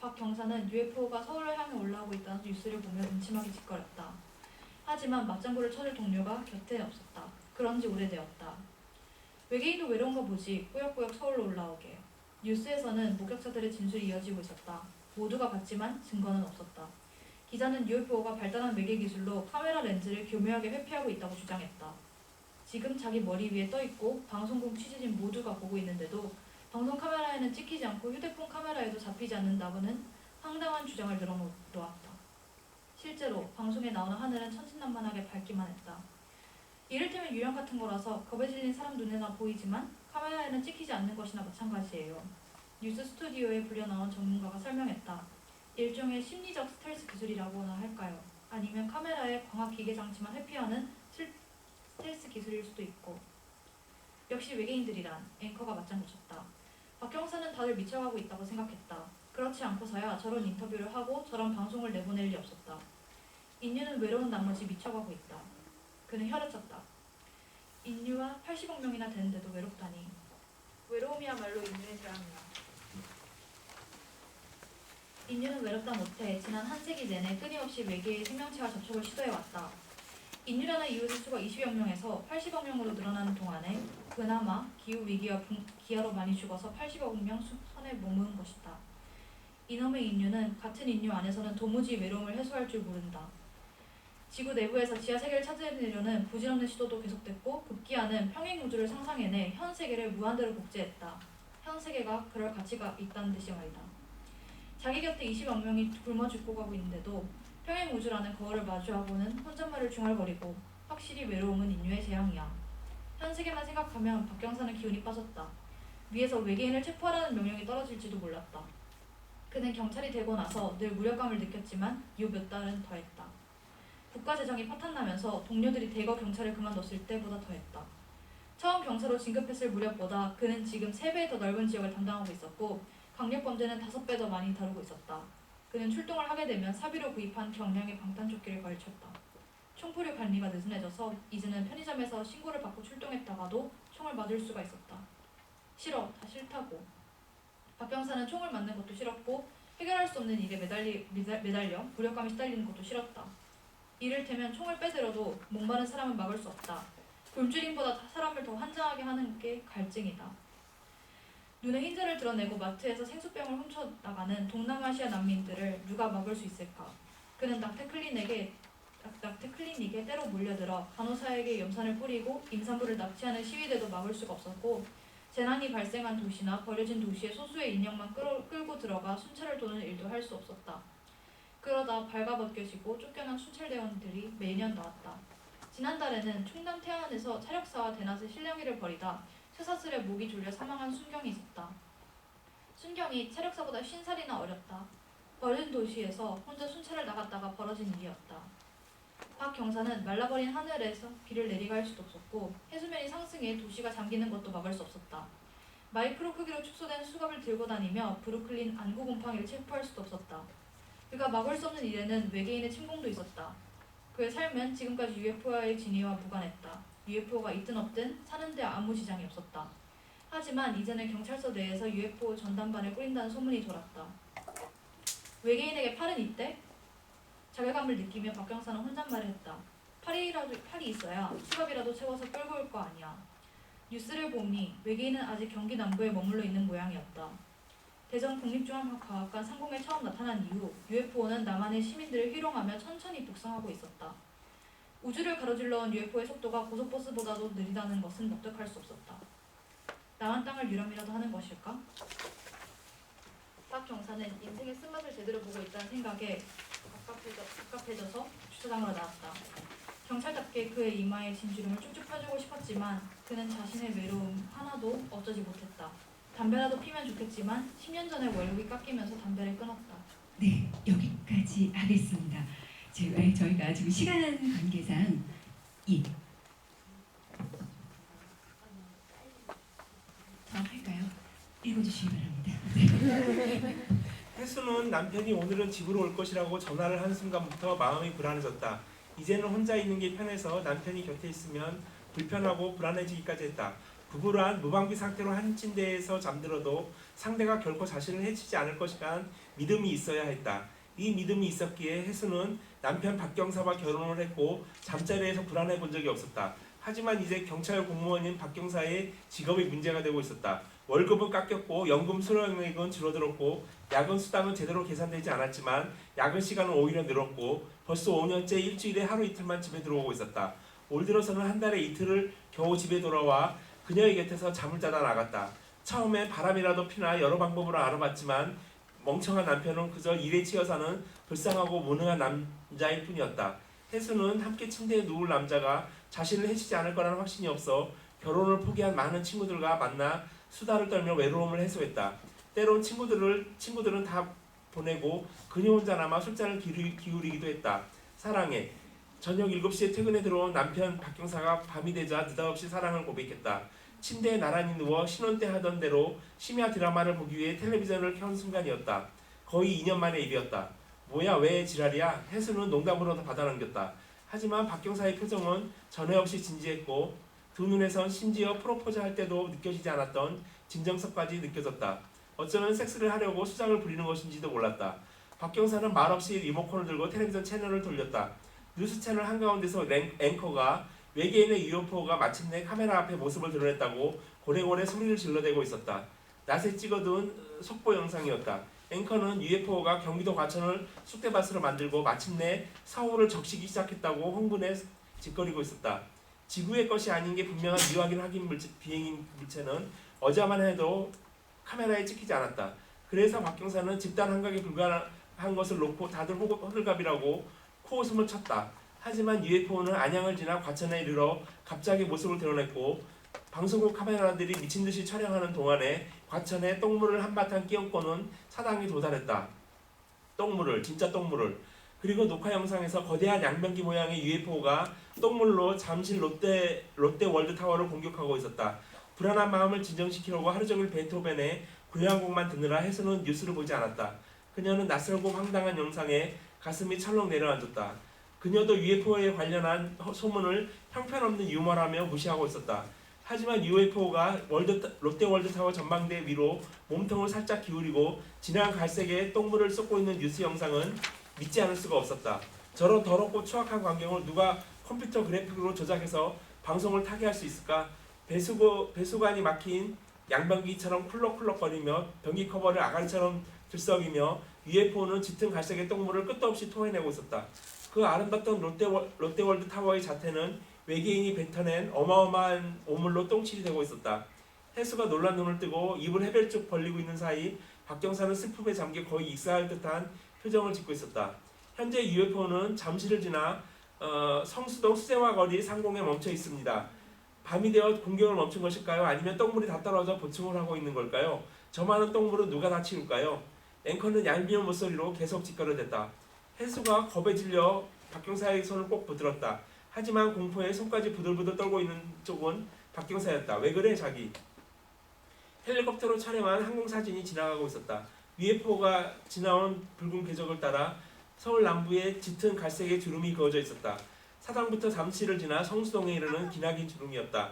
박 경사는 UFO가 서울을 향해 올라오고 있다는 뉴스를 보며 음침하게 짓거렸다. 하지만 맞장구를 쳐줄 동료가 곁에 없었다. 그런 지 오래되었다. 외계인도 외로운가 보지. 꾸역꾸역 서울로 올라오게. 뉴스에서는 목격자들의 진술이 이어지고 있었다. 모두가 봤지만 증거는 없었다. 기자는 UFO가 발달한 외계 기술로 카메라 렌즈를 교묘하게 회피하고 있다고 주장했다. 지금 자기 머리 위에 떠있고 방송국 취재진 모두가 보고 있는데도 방송 카메라에는 찍히지 않고 휴대폰 카메라에도 잡히지 않는다고는 황당한 주장을 늘어놓았다. 실제로 방송에 나오는 하늘은 천진난만하게 밝기만 했다. 이를테면 유령 같은 거라서 겁에 질린 사람 눈에나 보이지만 카메라에는 찍히지 않는 것이나 마찬가지예요. 뉴스 스튜디오에 불려나온 전문가가 설명했다. 일종의 심리적 스텔스 기술이라고나 할까요? 아니면 카메라의 광학 기계 장치만 회피하는 스텔스 기술일 수도 있고. 역시 외계인들이란 앵커가 맞장구 쳤다. 박 경사는 다들 미쳐가고 있다고 생각했다. 그렇지 않고서야 저런 인터뷰를 하고 저런 방송을 내보낼 리 없었다. 인류는 외로운 나머지 미쳐가고 있다. 그는 혀를 쳤다. 인류와 80억 명이나 되는데도 외롭다니. 외로움이야말로 인류의 재앙이야. 인류는 외롭다 못해 지난 한 세기 내내 끊임없이 외계의 생명체와 접촉을 시도해왔다. 인류라는 이웃의 수가 20여 명에서 80억 명으로 늘어나는 동안에 그나마 기후위기와 기아로 많이 죽어서 80억 명 선에 머무른 것이다. 이놈의 인류는 같은 인류 안에서는 도무지 외로움을 해소할 줄 모른다. 지구 내부에서 지하 세계를 찾아내려는 부질없는 시도도 계속됐고 급기야는 평행우주를 상상해내 현 세계를 무한대로 복제했다. 현 세계가 그럴 가치가 있다는 뜻이 말이다. 자기 곁에 20억 명이 굶어 죽고 가고 있는데도 평행우주라는 거울을 마주하고는 혼잣말을 중얼거리고 확실히 외로움은 인류의 재앙이야. 현 세계만 생각하면 박 경사는 기운이 빠졌다. 위에서 외계인을 체포하라는 명령이 떨어질지도 몰랐다. 그는 경찰이 되고 나서 늘 무력감을 느꼈지만 이후 몇 달은 더했다. 국가재정이 파탄나면서 동료들이 대거 경찰을 그만뒀을 때보다 더했다. 처음 경사로 진급했을 무렵보다 그는 지금 3배 더 넓은 지역을 담당하고 있었고 강력범죄는 5배 더 많이 다루고 있었다. 그는 출동을 하게 되면 사비로 구입한 경량의 방탄조끼를 걸쳤다. 총포류 관리가 느슨해져서 이제는 편의점에서 신고를 받고 출동했다가도 총을 맞을 수가 있었다. 싫어, 다 싫다고. 박 경사는 총을 맞는 것도 싫었고 해결할 수 없는 일에 매달려 무력감에 시달리는 것도 싫었다. 이를테면 총을 빼들어도 목마른 사람은 막을 수 없다. 굶주림보다 사람을 더 환장하게 하는 게 갈증이다. 눈에 흰자를 드러내고 마트에서 생수병을 훔쳐나가는 동남아시아 난민들을 누가 막을 수 있을까? 그는 낙태 클리닉에 때로 몰려들어 간호사에게 염산을 뿌리고 임산부를 납치하는 시위대도 막을 수가 없었고 재난이 발생한 도시나 버려진 도시의 소수의 인력만 끌고 들어가 순찰을 도는 일도 할 수 없었다. 그러다 발가벗겨지고 쫓겨난 순찰대원들이 매년 나왔다. 지난달에는 충남 태안에서 차력사와 대낮에 실랑이를 벌이다 쇠사슬에 목이 졸려 사망한 순경이 있었다. 순경이 체력사보다 50살이나 어렸다. 버린 도시에서 혼자 순찰을 나갔다가 벌어진 일이었다. 박 경사는 말라버린 하늘에서 비를 내리게 할 수도 없었고 해수면이 상승해 도시가 잠기는 것도 막을 수 없었다. 마이크로 크기로 축소된 수갑을 들고 다니며 브루클린 안구 곰팡이를 체포할 수도 없었다. 그가 막을 수 없는 일에는 외계인의 침공도 있었다. 그의 삶은 지금까지 UFO와의 진위와 무관했다. UFO가 있든 없든 사는데 아무 지장이 없었다. 하지만 이제는 경찰서 내에서 UFO 전담반을 꾸린다는 소문이 돌았다. 외계인에게 팔은 있대? 자괴감을 느끼며 박 경사는 혼잣말을 했다. 팔이 있어야 수갑이라도 채워서 끌고 올 거 아니야. 뉴스를 보니 외계인은 아직 경기 남부에 머물러 있는 모양이었다. 대전 국립중앙과학관 상공에 처음 나타난 이후 UFO는 남한의 시민들을 희롱하며 천천히 북상하고 있었다. 우주를 가로질러 온 UFO의 속도가 고속버스보다도 느리다는 것은 납득할 수 없었다. 남한 땅을 유람이라도 하는 것일까? 박 경사는 인생의 쓴맛을 제대로 보고 있다는 생각에 갑갑해져서 주차장으로 나왔다. 경찰답게 그의 이마에 진주름을 쭉쭉 펴주고 싶었지만 그는 자신의 외로움 하나도 어쩌지 못했다. 담배라도 피면 좋겠지만 10년 전에 월급이 깎이면서 담배를 끊었다. 네, 여기까지 하겠습니다. 저희가 지금 시간 관계상 더 할까요? 읽어주시기 바랍니다. 해수는 남편이 오늘은 집으로 올 것이라고 전화를 한 순간부터 마음이 불안해졌다. 이제는 혼자 있는 게 편해서 남편이 곁에 있으면 불편하고 불안해지기까지 했다. 부부란 무방비 상태로 한 침대에서 잠들어도 상대가 결코 자신을 해치지 않을 것이란 믿음이 있어야 했다. 이 믿음이 있었기에 해수는 남편 박경사와 결혼을 했고 잠자리에서 불안해 본 적이 없었다. 하지만 이제 경찰 공무원인 박경사의 직업이 문제가 되고 있었다. 월급은 깎였고 연금 수령액은 줄어들었고 야근 수당은 제대로 계산되지 않았지만 야근 시간은 오히려 늘었고 벌써 5년째 일주일에 하루 이틀만 집에 들어오고 있었다. 올 들어서는 한 달에 이틀을 겨우 집에 돌아와 그녀의 곁에서 잠을 자다 나갔다. 처음에 바람이라도 피나 여러 방법으로 알아봤지만 멍청한 남편은 그저 일에 치여 사는 불쌍하고 무능한 남자일 뿐이었다. 해수는 함께 침대에 누울 남자가 자신을 해치지 않을 거라는 확신이 없어 결혼을 포기한 많은 친구들과 만나 수다를 떨며 외로움을 해소했다. 때론 친구들은 다 보내고 그녀 혼자 남아 술잔을 기울이기도 했다. 사랑해. 저녁 7시에 퇴근에 들어온 남편 박경사가 밤이 되자 느닷없이 사랑을 고백했다. 침대에 나란히 누워 신혼 때 하던 대로 심야 드라마를 보기 위해 텔레비전을 켠 순간이었다. 거의 2년 만의 일이었다. 뭐야 왜 지랄이야? 해수는 농담으로도 받아넘겼다. 하지만 박경사의 표정은 전에 없이 진지했고 두 눈에선 심지어 프로포즈 할 때도 느껴지지 않았던 진정성까지 느껴졌다. 어쩌면 섹스를 하려고 수작을 부리는 것인지도 몰랐다. 박경사는 말없이 리모컨을 들고 텔레비전 채널을 돌렸다. 뉴스 채널 한가운데서 앵커가 외계인의 UFO가 마침내 카메라 앞에 모습을 드러냈다고 고래고래 소리를 질러대고 있었다. 낮에 찍어둔 속보 영상이었다. 앵커는 UFO가 경기도 과천을 쑥대밭으로 만들고 마침내 서울을 적시기 시작했다고 흥분해 짓거리고 있었다. 지구의 것이 아닌 게 분명한 미확인 확인 비행 물체는 어제만 해도 카메라에 찍히지 않았다. 그래서 박경사는 집단 환각에 불과한 것을 놓고 다들 호들갑이라고 코웃음을 쳤다. 하지만 UFO는 안양을 지나 과천에 이르러 갑자기 모습을 드러냈고 방송국 카메라들이 미친듯이 촬영하는 동안에 과천에 똥물을 한바탕 끼얹고는 사당에 도달했다. 진짜 똥물을. 그리고 녹화 영상에서 거대한 양변기 모양의 UFO가 똥물로 잠실 롯데월드타워를 공격하고 있었다. 불안한 마음을 진정시키려고 하루 종일 베토벤의 교향곡만 듣느라 해수는 뉴스를 보지 않았다. 그녀는 낯설고 황당한 영상에 가슴이 철렁 내려앉았다. 그녀도 UFO에 관련한 소문을 형편없는 유머라며 무시하고 있었다. 하지만 UFO가 롯데월드타워 전망대 위로 몸통을 살짝 기울이고 진한 갈색의 똥물을 쏟고 있는 뉴스 영상은 믿지 않을 수가 없었다. 저런 더럽고 추악한 광경을 누가 컴퓨터 그래픽으로 조작해서 방송을 타게 할 수 있을까? 배수관이 막힌 양변기처럼 쿨럭쿨럭거리며 변기 커버를 아가리처럼 들썩이며 UFO는 짙은 갈색의 똥물을 끝도 없이 토해내고 있었다. 그 아름답던 롯데월드 타워의 자태는 외계인이 뱉어낸 어마어마한 오물로 똥칠이 되고 있었다. 해수가 놀란 눈을 뜨고 입을 해별쭉 벌리고 있는 사이 박경사는 슬픔에 잠겨 거의 익사할 듯한 표정을 짓고 있었다. 현재 UFO는 잠실을 지나 성수동 수제화 거리 상공에 멈춰 있습니다. 밤이 되어 공격을 멈춘 것일까요? 아니면 똥물이 다 떨어져 보충을 하고 있는 걸까요? 저 많은 똥물은 누가 다 치울까요? 앵커는 얄미운 목소리로 계속 짓거려댔다. 혜수가 겁에 질려 박경사의 손을 꼭 붙들었다. 하지만 공포에 손까지 부들부들 떨고 있는 쪽은 박경사였다. 왜 그래 자기? 헬리콥터로 촬영한 항공사진이 지나가고 있었다. UFO가 지나온 붉은 궤적을 따라 서울 남부에 짙은 갈색의 주름이 그어져 있었다. 사당부터 잠실을 지나 성수동에 이르는 기나긴 주름이었다.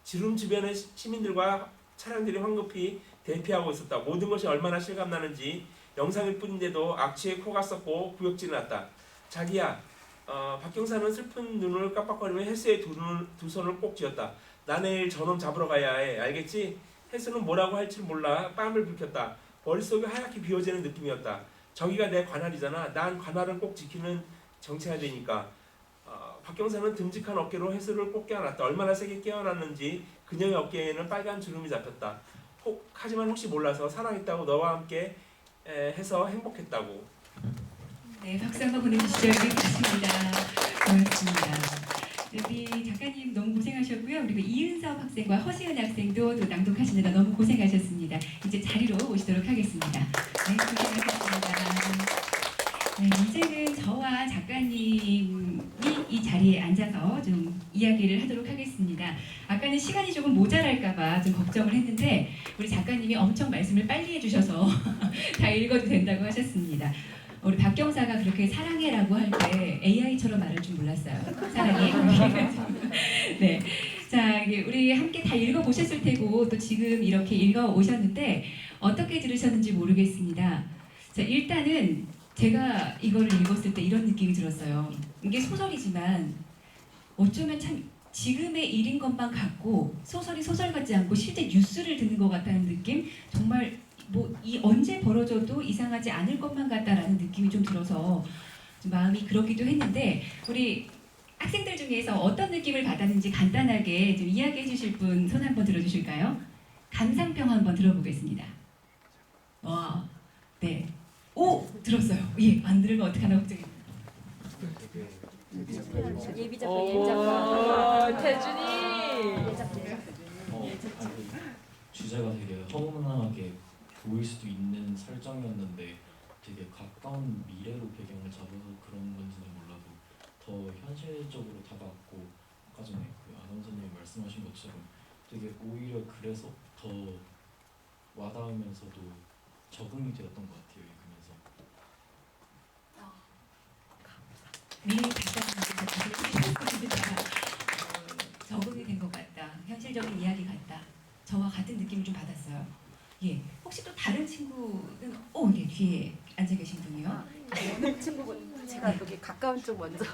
주름 주변의 시민들과 차량들이 황급히 대피하고 있었다. 모든 것이 얼마나 실감나는지 영상일 뿐인데도 악취에 코가 썩고 구역질이 났다. 자기야, 박경사는 슬픈 눈을 깜빡거리며 혜수의 두 손을 꼭 쥐었다. 나 내일 저놈 잡으러 가야 해. 알겠지? 혜수는 뭐라고 할지 몰라 뺨을 붉혔다. 머릿속이 하얗게 비워지는 느낌이었다. 저기가 내 관할이잖아. 난 관할은 꼭 지키는 정치해야 되니까. 박경사는 듬직한 어깨로 혜수를 꼭 껴안았다. 얼마나 세게 껴안았는지 그녀의 어깨에는 빨간 주름이 잡혔다. 하지만 혹시 몰라서 사랑했다고 너와 함께 해서 행복했다고. 네, 박수 한번 보내주시죠. 여기까지입니다. 고맙습니다. 네, 우리 작가님 너무 고생하셨고요. 그리고 이은섭 학생과 허시은 학생도 또 낭독하시느라 너무 고생하셨습니다. 이제 자리로 오시도록 하겠습니다. 네, 고생하셨습니다. 네, 이제는 저와 작가님이 이 자리에 앉아서 좀 이야기를 하도록 하겠습니다. 아까는 시간이 조금 모자랄까봐 좀 걱정을 했는데 우리 작가님이 엄청 말씀을 빨리 해주셔서 다 읽어도 된다고 하셨습니다. 우리 박경사가 그렇게 사랑해라고 할 때 AI처럼 말할 줄 몰랐어요. 사랑해. 네. 자, 우리 함께 다 읽어보셨을 테고 또 지금 이렇게 읽어오셨는데 어떻게 들으셨는지 모르겠습니다. 자, 일단은 제가 이거를 읽었을 때 이런 느낌이 들었어요. 이게 소설이지만 어쩌면 참 지금의 일인 것만 같고 소설이 소설 같지 않고 실제 뉴스를 듣는 것 같다는 느낌? 정말 이 언제 벌어져도 이상하지 않을 것만 같다라는 느낌이 좀 들어서 좀 마음이 그렇기도 했는데 우리 학생들 중에서 어떤 느낌을 받았는지 간단하게 좀 이야기해 주실 분 손 한번 들어주실까요? 감상평 한번 들어보겠습니다. 와, 네. 오! 들었어요. 예, 안 들으면 어떡하나 걱정입니다. 태준이. 주제가 되게 허무하게 보일 수도 있는 설정이었는데 되게 가까운 미래로 배경을 잡아서 그런 건지는 몰라도 더 현실적으로 다가왔고 아까 전에 그 아나운서님이 말씀하신 것처럼 되게 오히려 그래서 더 와닿으면서도 적응이 되었던 것 같아요. 읽으면서. 미리 작가님께서 적응이 된 것 같다. 현실적인 이야기 같다. 저와 같은 느낌을 좀 받았어요. 예, 혹시 또 다른 친구는 예, 뒤에 앉아 계신 분이요. 어느 친구분 제가 여기 가까운 쪽 먼저.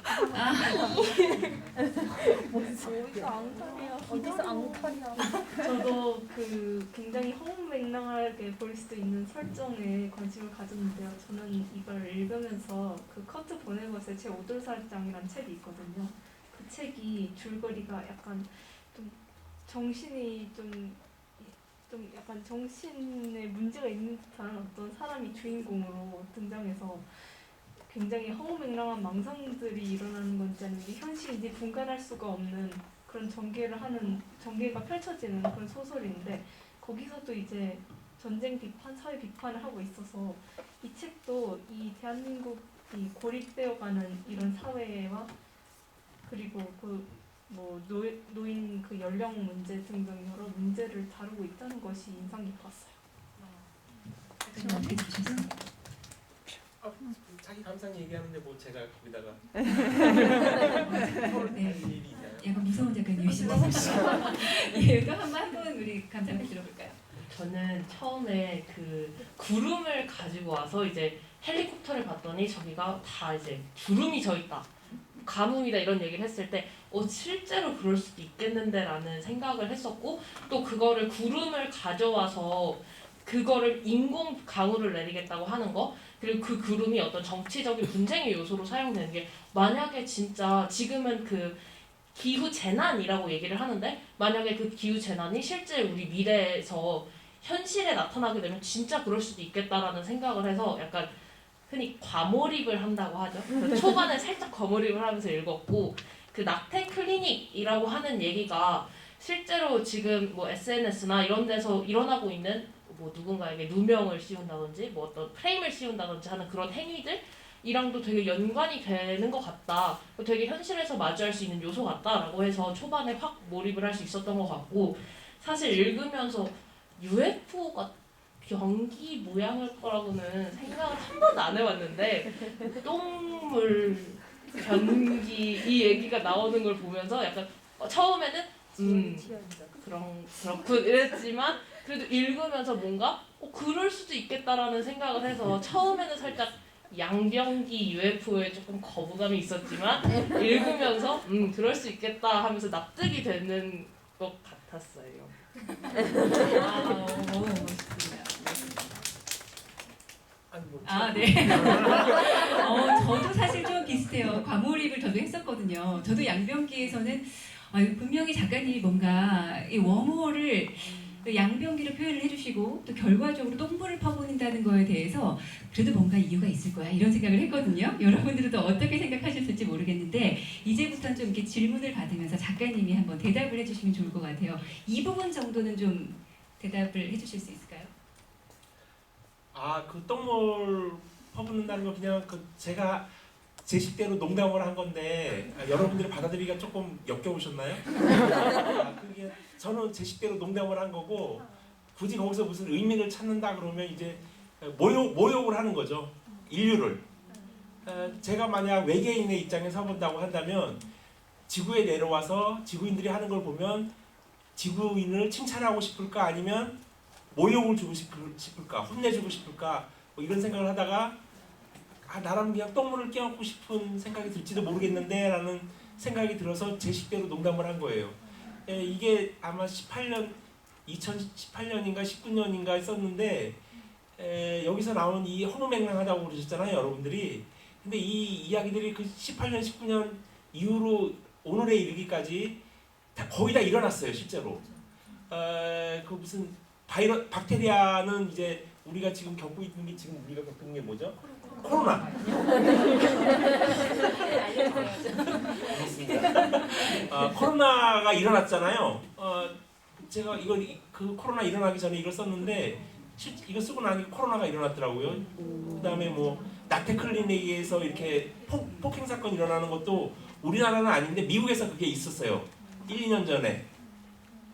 어디서 앙탈이야. 저도 그 굉장히 허무맹랑하게 보일 수도 있는 설정에 관심을 가졌는데요. 저는 이걸 읽으면서 그 커트 보내고서의 제 오돌살장이라는 책이 있거든요. 그 책이 줄거리가 약간 좀 정신이 좀 약간 정신에 문제가 있는 듯한 어떤 사람이 주인공으로 등장해서 굉장히 허무맹랑한 망상들이 일어나는 건지 아니면 현실인지 분간할 수가 없는 그런 전개가 펼쳐지는 그런 소설인데 거기서도 이제 전쟁 비판, 사회 비판을 하고 있어서 이 책도 이 대한민국이 고립되어가는 이런 사회와 그리고 노인 그 연령 문제 등등 여러 문제를 다루고 있다는 것이 인상 깊었어요. 어떻게 들으셨어요? 자기 감상 얘기하는데 뭐 제가 거기다가 네. 일이 있나요? 약간 무서운 작가님이시네요. 예, 또 한 분 우리 감상을 들어볼까요? 저는 처음에 그 구름을 가지고 와서 이제 헬리콥터를 봤더니 저기가 다 이제 구름이 져 있다. 가뭄이다 이런 얘기를 했을 때 실제로 그럴 수도 있겠는데라는 생각을 했었고 또 그거를 구름을 가져와서 그거를 인공 강우를 내리겠다고 하는 거 그리고 그 구름이 어떤 정치적인 분쟁의 요소로 사용되는 게 만약에 진짜 지금은 그 기후 재난이라고 얘기를 하는데 만약에 그 기후 재난이 실제 우리 미래에서 현실에 나타나게 되면 진짜 그럴 수도 있겠다라는 생각을 해서 약간 흔히 과몰입을 한다고 하죠. 초반에 살짝 과몰입을 하면서 읽었고 그 낙태 클리닉이라고 하는 얘기가 실제로 지금 뭐 SNS나 이런 데서 일어나고 있는 뭐 누군가에게 누명을 씌운다든지 뭐 어떤 프레임을 씌운다든지 하는 그런 행위들이랑도 되게 연관이 되는 것 같다. 되게 현실에서 마주할 수 있는 요소 같다라고 해서 초반에 확 몰입을 할 수 있었던 것 같고, 사실 읽으면서 UFO가 경기 모양일 거라고는 생각을 한 번도 안 해봤는데 똥물 변기 이 얘기가 나오는 걸 보면서 약간 처음에는 그렇군 이랬지만 그래도 읽으면서 뭔가 그럴 수도 있겠다라는 생각을 해서 처음에는 살짝 양병기 UFO에 조금 거부감이 있었지만 읽으면서 그럴 수 있겠다 하면서 납득이 되는 것 같았어요. 너무 멋있습니다. 아니 뭐 네. 저도 사실 좀 비슷해요. 과몰입을 저도 했었거든요. 저도 양병기에서는 분명히 작가님이 뭔가 이 웜홀을 양병기로 표현을 해주시고 또 결과적으로 똥물을 퍼부는다는 거에 대해서 그래도 뭔가 이유가 있을 거야 이런 생각을 했거든요. 여러분들도 어떻게 생각하셨을지 모르겠는데 이제부터는 좀 이렇게 질문을 받으면서 작가님이 한번 대답을 해주시면 좋을 것 같아요. 이 부분 정도는 좀 대답을 해주실 수 있을까요? 그 똥물 퍼붓는다는 거 그냥 제가 제 식대로 농담을 한 건데 여러분들이 받아들이기가 조금 역겨우셨나요? 그게 저는 제 식대로 농담을 한 거고 굳이 거기서 무슨 의미를 찾는다 그러면 이제 모욕을 하는 거죠. 인류를. 제가 만약 외계인의 입장에 서본다고 한다면 지구에 내려와서 지구인들이 하는 걸 보면 지구인을 칭찬하고 싶을까 아니면 모욕을 주고 싶을까 혼내주고 싶을까 뭐 이런 생각을 하다가 나라면 그냥 똥물을 껴안고 싶은 생각이 들지도 모르겠는데 라는 생각이 들어서 제 식대로 농담을 한 거예요. 이게 아마 2018년인가 19년인가 썼는데 여기서 나온 이 허무맹랑하다고 그러셨잖아요 여러분들이. 근데 이 이야기들이 그 18년 19년 이후로 오늘에 이르기까지 거의 다 일어났어요 실제로. 그 무슨 박테리아는 이제 우리가 지금 겪고 있는 게 지금 우리가 겪는 게 뭐죠? 코로나. 코로나가 일어났잖아요. 제가 그 코로나 일어나기 전에 이걸 썼는데 이거 쓰고 나니 코로나가 일어났더라고요. 그다음에 뭐 나태클리닉에서 이렇게 폭행 사건 일어나는 것도 우리나라는 아닌데 미국에서 그게 있었어요. 1, 2년 전에.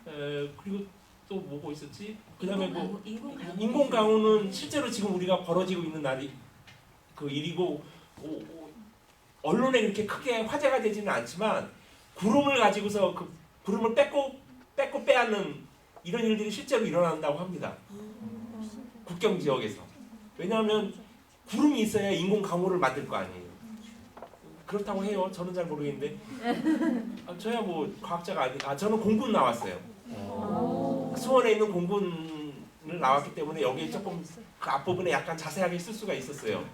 그리고 또 뭐가 있었지? 그다음에 뭐 인공강우는 실제로 지금 우리가 벌어지고 있는 그 일이고 언론에 그렇게 크게 화제가 되지는 않지만 구름을 가지고서 그 구름을 뺏고 빼앗는 이런 일들이 실제로 일어난다고 합니다. 국경 지역에서. 왜냐하면 구름이 있어야 인공강우를 만들 거 아니에요. 그렇다고 해요. 저는 잘 모르겠는데. 저야 뭐 과학자가 저는 공군 나왔어요. 수원에 있는 공군을 나왔기 때문에 여기에 조금 그 앞부분에 약간 자세하게 쓸 수가 있었어요.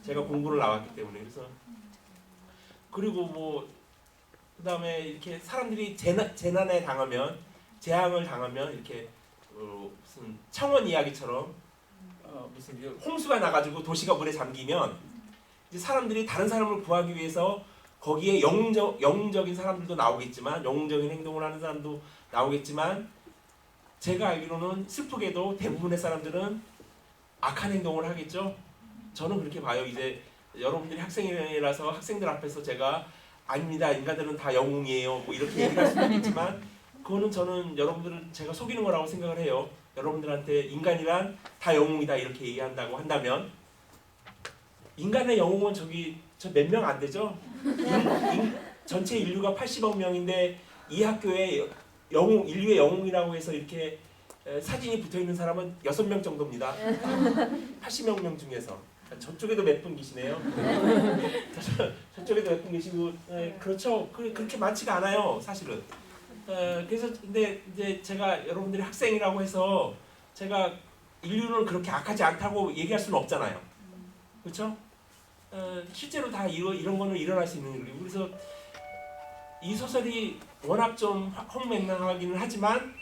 제가 공부를 나왔기 때문에. 그래서 그리고 뭐 그다음에 이렇게 사람들이 재난에 당하면 재앙을 당하면 이렇게 무슨 창원 이야기처럼 무슨 홍수가 나가지고 도시가 물에 잠기면 이제 사람들이 다른 사람을 구하기 위해서 거기에 영웅적인 사람들도 나오겠지만 영웅적인 행동을 하는 사람도 나오겠지만 제가 알기로는 슬프게도 대부분의 사람들은 악한 행동을 하겠죠. 저는 그렇게 봐요. 이제 여러분들이 학생이라서 학생들 앞에서 제가 아닙니다. 인간들은 다 영웅이에요. 뭐 이렇게 얘기할 수도 있지만 그거는 저는 여러분들을 제가 속이는 거라고 생각을 해요. 여러분들한테 인간이란 다 영웅이다 이렇게 얘기한다고 한다면 인간의 영웅은 저 몇 명 안 되죠? 전체 인류가 80억 명인데 이 학교에 인류의 영웅이라고 해서 이렇게 사진이 붙어있는 사람은 6명 정도입니다. 80억 명 중에서. 저쪽에도 몇 분 계시네요. 저쪽에도 몇 분 계시고 그렇죠. 그렇게 많지가 않아요 사실은. 그래서 근데 이제 제가 여러분들이 학생이라고 해서 제가 인류는 그렇게 악하지 않다고 얘기할 수는 없잖아요. 그렇죠? 실제로 다 이런 거는 일어날 수 있는 일이고 그래서 이 소설이 워낙 좀 허무맹랑하기는 하지만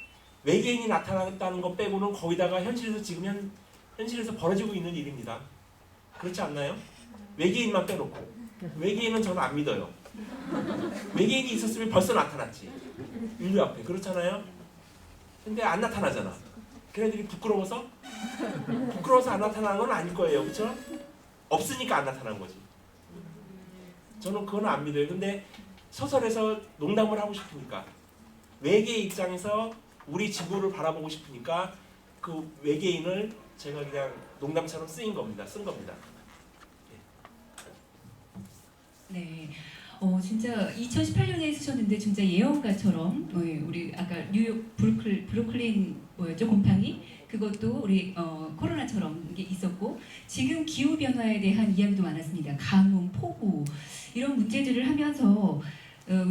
외계인이 나타났다는 것 빼고는 거기다가 현실에서 벌어지고 있는 일입니다. 그렇지 않나요? 외계인만 빼놓고 외계인은 저는 안 믿어요. 외계인이 있었으면 벌써 나타났지. 인류 앞에. 그렇잖아요? 근데 안 나타나잖아. 걔네들이 부끄러워서 안 나타나는 건 아닐 거예요. 그렇죠? 없으니까 안 나타난 거지. 저는 그건 안 믿어요. 근데 소설에서 농담을 하고 싶으니까, 외계의 입장에서 우리 지구를 바라보고 싶으니까 그 외계인을 제가 그냥 농담처럼 쓴 겁니다. 네. 진짜 2018년에 쓰셨는데 진짜 예언가처럼 우리 아까 뉴욕 브루클린 뭐였죠? 곰팡이 그것도 우리 코로나처럼 이게 있었고 지금 기후 변화에 대한 이야기도 많았습니다. 가뭄, 폭우 이런 문제들을 하면서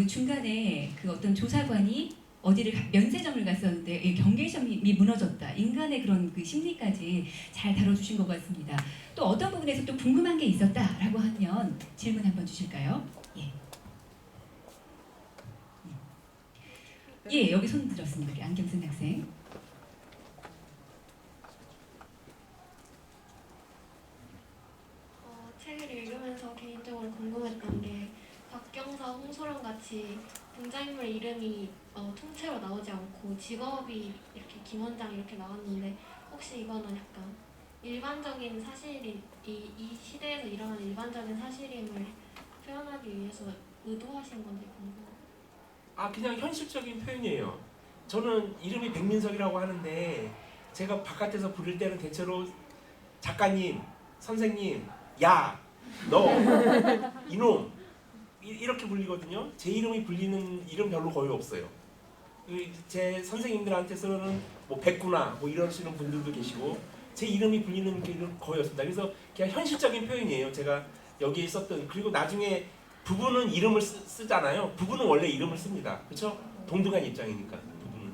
중간에 그 어떤 조사관이 어디를 면세점을 갔었는데 경계심이 무너졌다. 인간의 그런 그 심리까지 잘 다뤄주신 것 같습니다. 또 어떤 부분에서 또 궁금한 게 있었다라고 하면 질문 한번 주실까요? 예, 여기 손 들었습니다. 우리 안경 쓴 학생. 책을 읽으면서 개인적으로 궁금했던 게 박경사, 홍소랑 같이 등장인물 이름이 통째로 나오지 않고 직업이 이렇게 김원장 이렇게 나왔는데 혹시 이거는 약간 일반적인 사실이 이 시대에서 일어난 일반적인 사실임을 표현하기 위해서 의도하신 건지 궁금해요. 그냥 현실적인 표현이에요. 저는 이름이 백민석이라고 하는데 제가 바깥에서 부를 때는 대체로 작가님, 선생님, 야, 너, 이놈 이렇게 불리거든요. 제 이름이 불리는 이름 별로 거의 없어요. 제 선생님들한테서는 뭐 백구나 뭐 이러시는 분들도 계시고 제 이름이 불리는 게 거의 없습니다. 그래서 그냥 현실적인 표현이에요. 제가 여기에 썼던. 그리고 나중에 부부는 이름을 쓰잖아요. 부부는 원래 이름을 씁니다. 그렇죠? 동등한 입장이니까 부부는.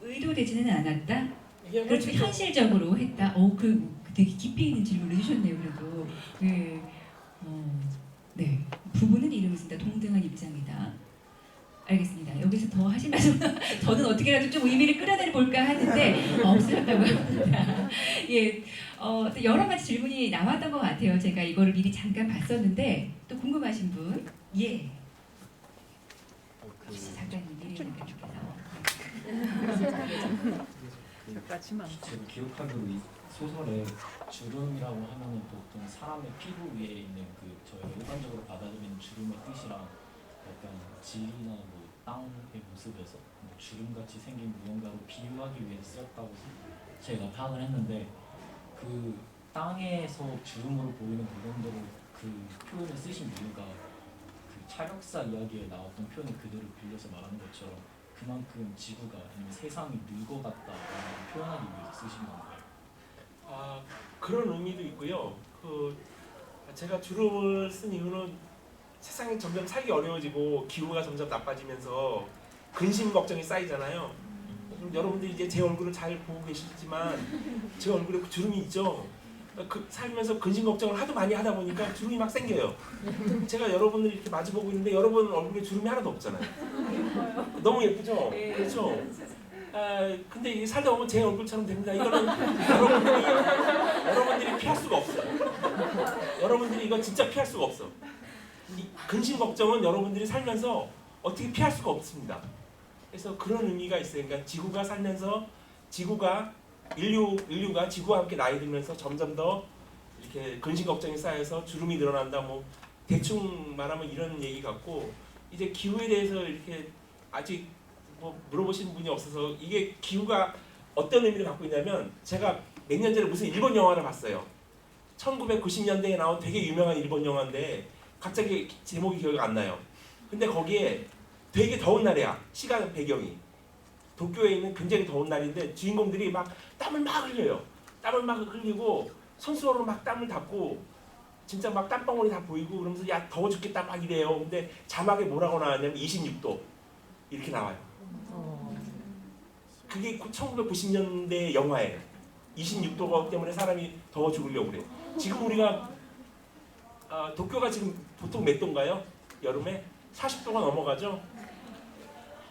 의도되지는 않았다. 그렇죠. 현실적. 현실적으로 했다. 되게 깊이 있는 질문을 해주셨네요. 그래도 네, 부부는 이름을 쓴다. 동등한 입장이다. 알겠습니다. 여기서 더 하실 말씀 저는 어떻게라도 좀 의미를 끌어내 볼까 하는데 없으셨다고 합니다. 예, 또 여러 가지 질문이 나왔던 것 같아요. 제가 이거를 미리 잠깐 봤었는데 또 궁금하신 분, 예, 혹시 작가님 미리 님께서 마지막. 제가 기억하기로 이 소설에 주름이라고 하면은 보통 사람의 피부 위에 있는 그 저희가 일반적으로 받아들이는 주름의 뜻이랑 약간 질이나 뭐 땅의 모습에서 뭐 주름같이 생긴 무언가로 비유하기 위해 쓰였다고 제가 파악을 했는데 그 땅에서 주름으로 보이는 물건들을 그 표현을 쓰신 이유가 그 차력사 이야기에 나왔던 표현을 그대로 빌려서 말하는 것처럼 그만큼 지구가 아니면 세상이 늙어갔다라는 표현하기 위해서 쓰신 건가요? 그런 의미도 있고요. 제가 주름을 쓴 이유는 세상이 점점 살기 어려워지고 기후가 점점 나빠지면서 근심 걱정이 쌓이잖아요. 그럼 여러분들이 이제 제 얼굴을 잘 보고 계시지만 제 얼굴에 주름이 있죠. 살면서 근심 걱정을 하도 많이 하다 보니까 주름이 막 생겨요. 제가 여러분들 이렇게 마주보고 있는데 여러분 얼굴에 주름이 하나도 없잖아요. 너무 예쁘죠? 그렇죠? 근데 이게 살다 보면 제 얼굴처럼 됩니다. 이거는 여러분들이 피할 수가 없어요. 여러분들이 이거 진짜 피할 수가 없어. 이 근심 걱정은 여러분들이 살면서 어떻게 피할 수가 없습니다. 그래서 그런 의미가 있어요. 그러니까 지구가 살면서 인류가 지구와 함께 나이 들면서 점점 더 이렇게 근심 걱정이 쌓여서 주름이 늘어난다. 뭐 대충 말하면 이런 얘기 같고 이제 기후에 대해서 이렇게 아직 뭐 물어보신 분이 없어서 이게 기후가 어떤 의미를 갖고 있냐면 제가 몇 년 전에 무슨 일본 영화를 봤어요. 1990년대에 나온 되게 유명한 일본 영화인데 갑자기 제목이 기억이 안 나요. 근데 거기에 되게 더운 날이야. 시간 배경이. 도쿄에 있는 굉장히 더운 날인데 주인공들이 막 땀을 막 흘려요. 땀을 막 흘리고 손수건으로 막 땀을 닦고 진짜 막 땀방울이 다 보이고 그러면서 야 더워 죽겠다 막 이래요. 근데 자막에 뭐라고 나왔냐면 26도 이렇게 나와요. 그게 1990년대 영화예요. 26도 때문에 사람이 더워 죽으려고 그래. 지금 우리가 도쿄가 지금 보통 몇 도인가요? 여름에 40도가 넘어가죠?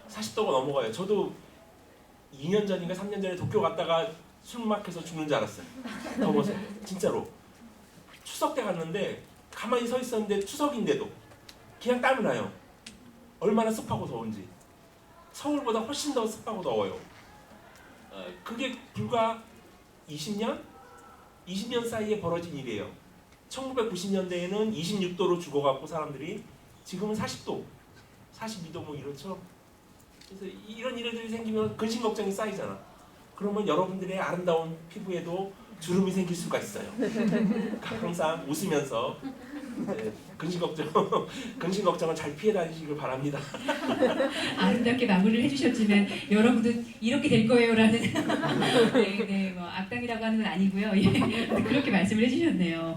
40도가 넘어가요. 저도 2년 전인가 3년 전에 도쿄 갔다가 숨 막혀서 죽는 줄 알았어요. 더워서. 진짜로. 추석 때 갔는데 가만히 서 있었는데 추석인데도 그냥 땀이 나요. 얼마나 습하고 더운지. 서울보다 훨씬 더 습하고 더워요. 그게 불과 20년? 20년 사이에 벌어진 일이에요. 1990년대에는 26도로 죽어갖고 사람들이 지금은 40도, 42도 뭐 이렇죠. 그래서 이런 일들이 생기면 근심 걱정이 쌓이잖아. 그러면 여러분들의 아름다운 피부에도 주름이 생길 수가 있어요. 항상 웃으면서 근심 걱정은 잘 피해 다니시길 바랍니다. 아름답게 마무리를 해주셨지만 여러분도 이렇게 될 거예요라는 뭐 악당이라고 하는 건 아니고요. 예, 그렇게 말씀을 해주셨네요.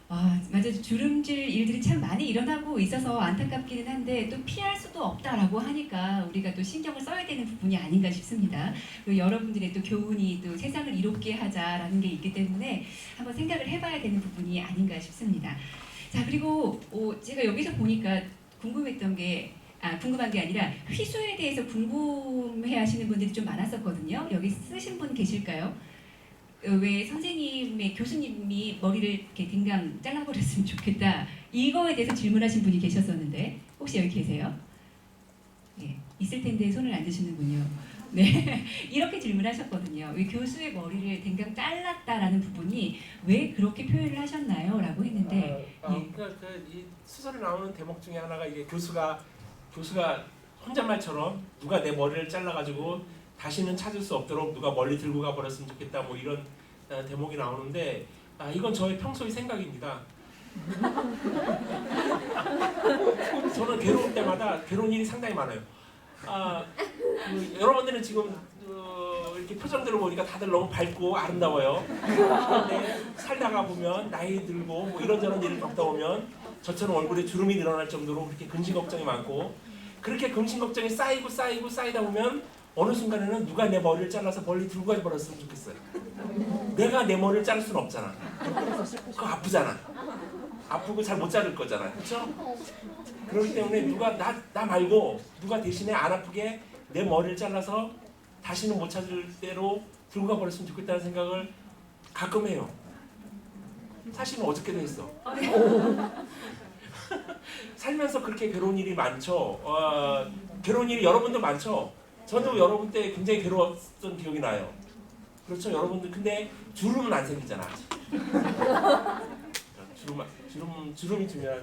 맞아요. 주름질 일들이 참 많이 일어나고 있어서 안타깝기는 한데 또 피할 수도 없다라고 하니까 우리가 또 신경을 써야 되는 부분이 아닌가 싶습니다. 그리고 여러분들의 또 교훈이 또 세상을 이롭게 하자라는 게 있기 때문에 한번 생각을 해봐야 되는 부분이 아닌가 싶습니다. 자, 그리고 제가 여기서 보니까 궁금한 게 아니라 휘수에 대해서 궁금해하시는 분들이 좀 많았었거든요. 여기 쓰신 분 계실까요? 왜 선생님의 교수님이 머리를 이렇게 딩강 잘라버렸으면 좋겠다. 이거에 대해서 질문하신 분이 계셨었는데 혹시 여기 계세요? 네, 있을 텐데 손을 안 드시는군요. 네, 이렇게 질문하셨거든요. 왜 교수의 머리를 댕강 잘랐다라는 부분이 왜 그렇게 표현을 하셨나요? 라고 했는데 이 소설에 나오는 대목 중에 하나가 이게 교수가 혼잣말처럼 누가 내 머리를 잘라가지고 다시는 찾을 수 없도록 누가 멀리 들고 가버렸으면 좋겠다 뭐 이런 대목이 나오는데 이건 저의 평소의 생각입니다. 저는 괴로울 때마다 괴로운 일이 상당히 많아요. 여러분들은 지금 이렇게 표정들을 보니까 다들 너무 밝고 아름다워요. 그런데 살다가 보면 나이 들고 뭐 이런저런 일을 겪다 보면 저처럼 얼굴에 주름이 늘어날 정도로 그렇게 근심 걱정이 많고 그렇게 근심 걱정이 쌓이다 보면 어느 순간에는 누가 내 머리를 잘라서 멀리 들고 가버렸으면 좋겠어요. 내가 내 머리를 자를 수는 없잖아. 그거 아프잖아. 아프고 잘 못 자를 거잖아. 그렇죠? 그렇기 때문에 누가 나 말고 누가 대신에 안 아프게 내 머리를 잘라서 다시는 못 찾을 대로 들고 가버렸으면 좋겠다는 생각을 가끔 해요. 사실은 어저께도 했어. 살면서 그렇게 괴로운 일이 많죠. 괴로운 일이 여러분도 많죠. 저도 여러분 때 굉장히 괴로웠던 기억이 나요. 그렇죠, 여러분들. 근데 주름은 안 생기잖아. 아직. 주름이 중요한.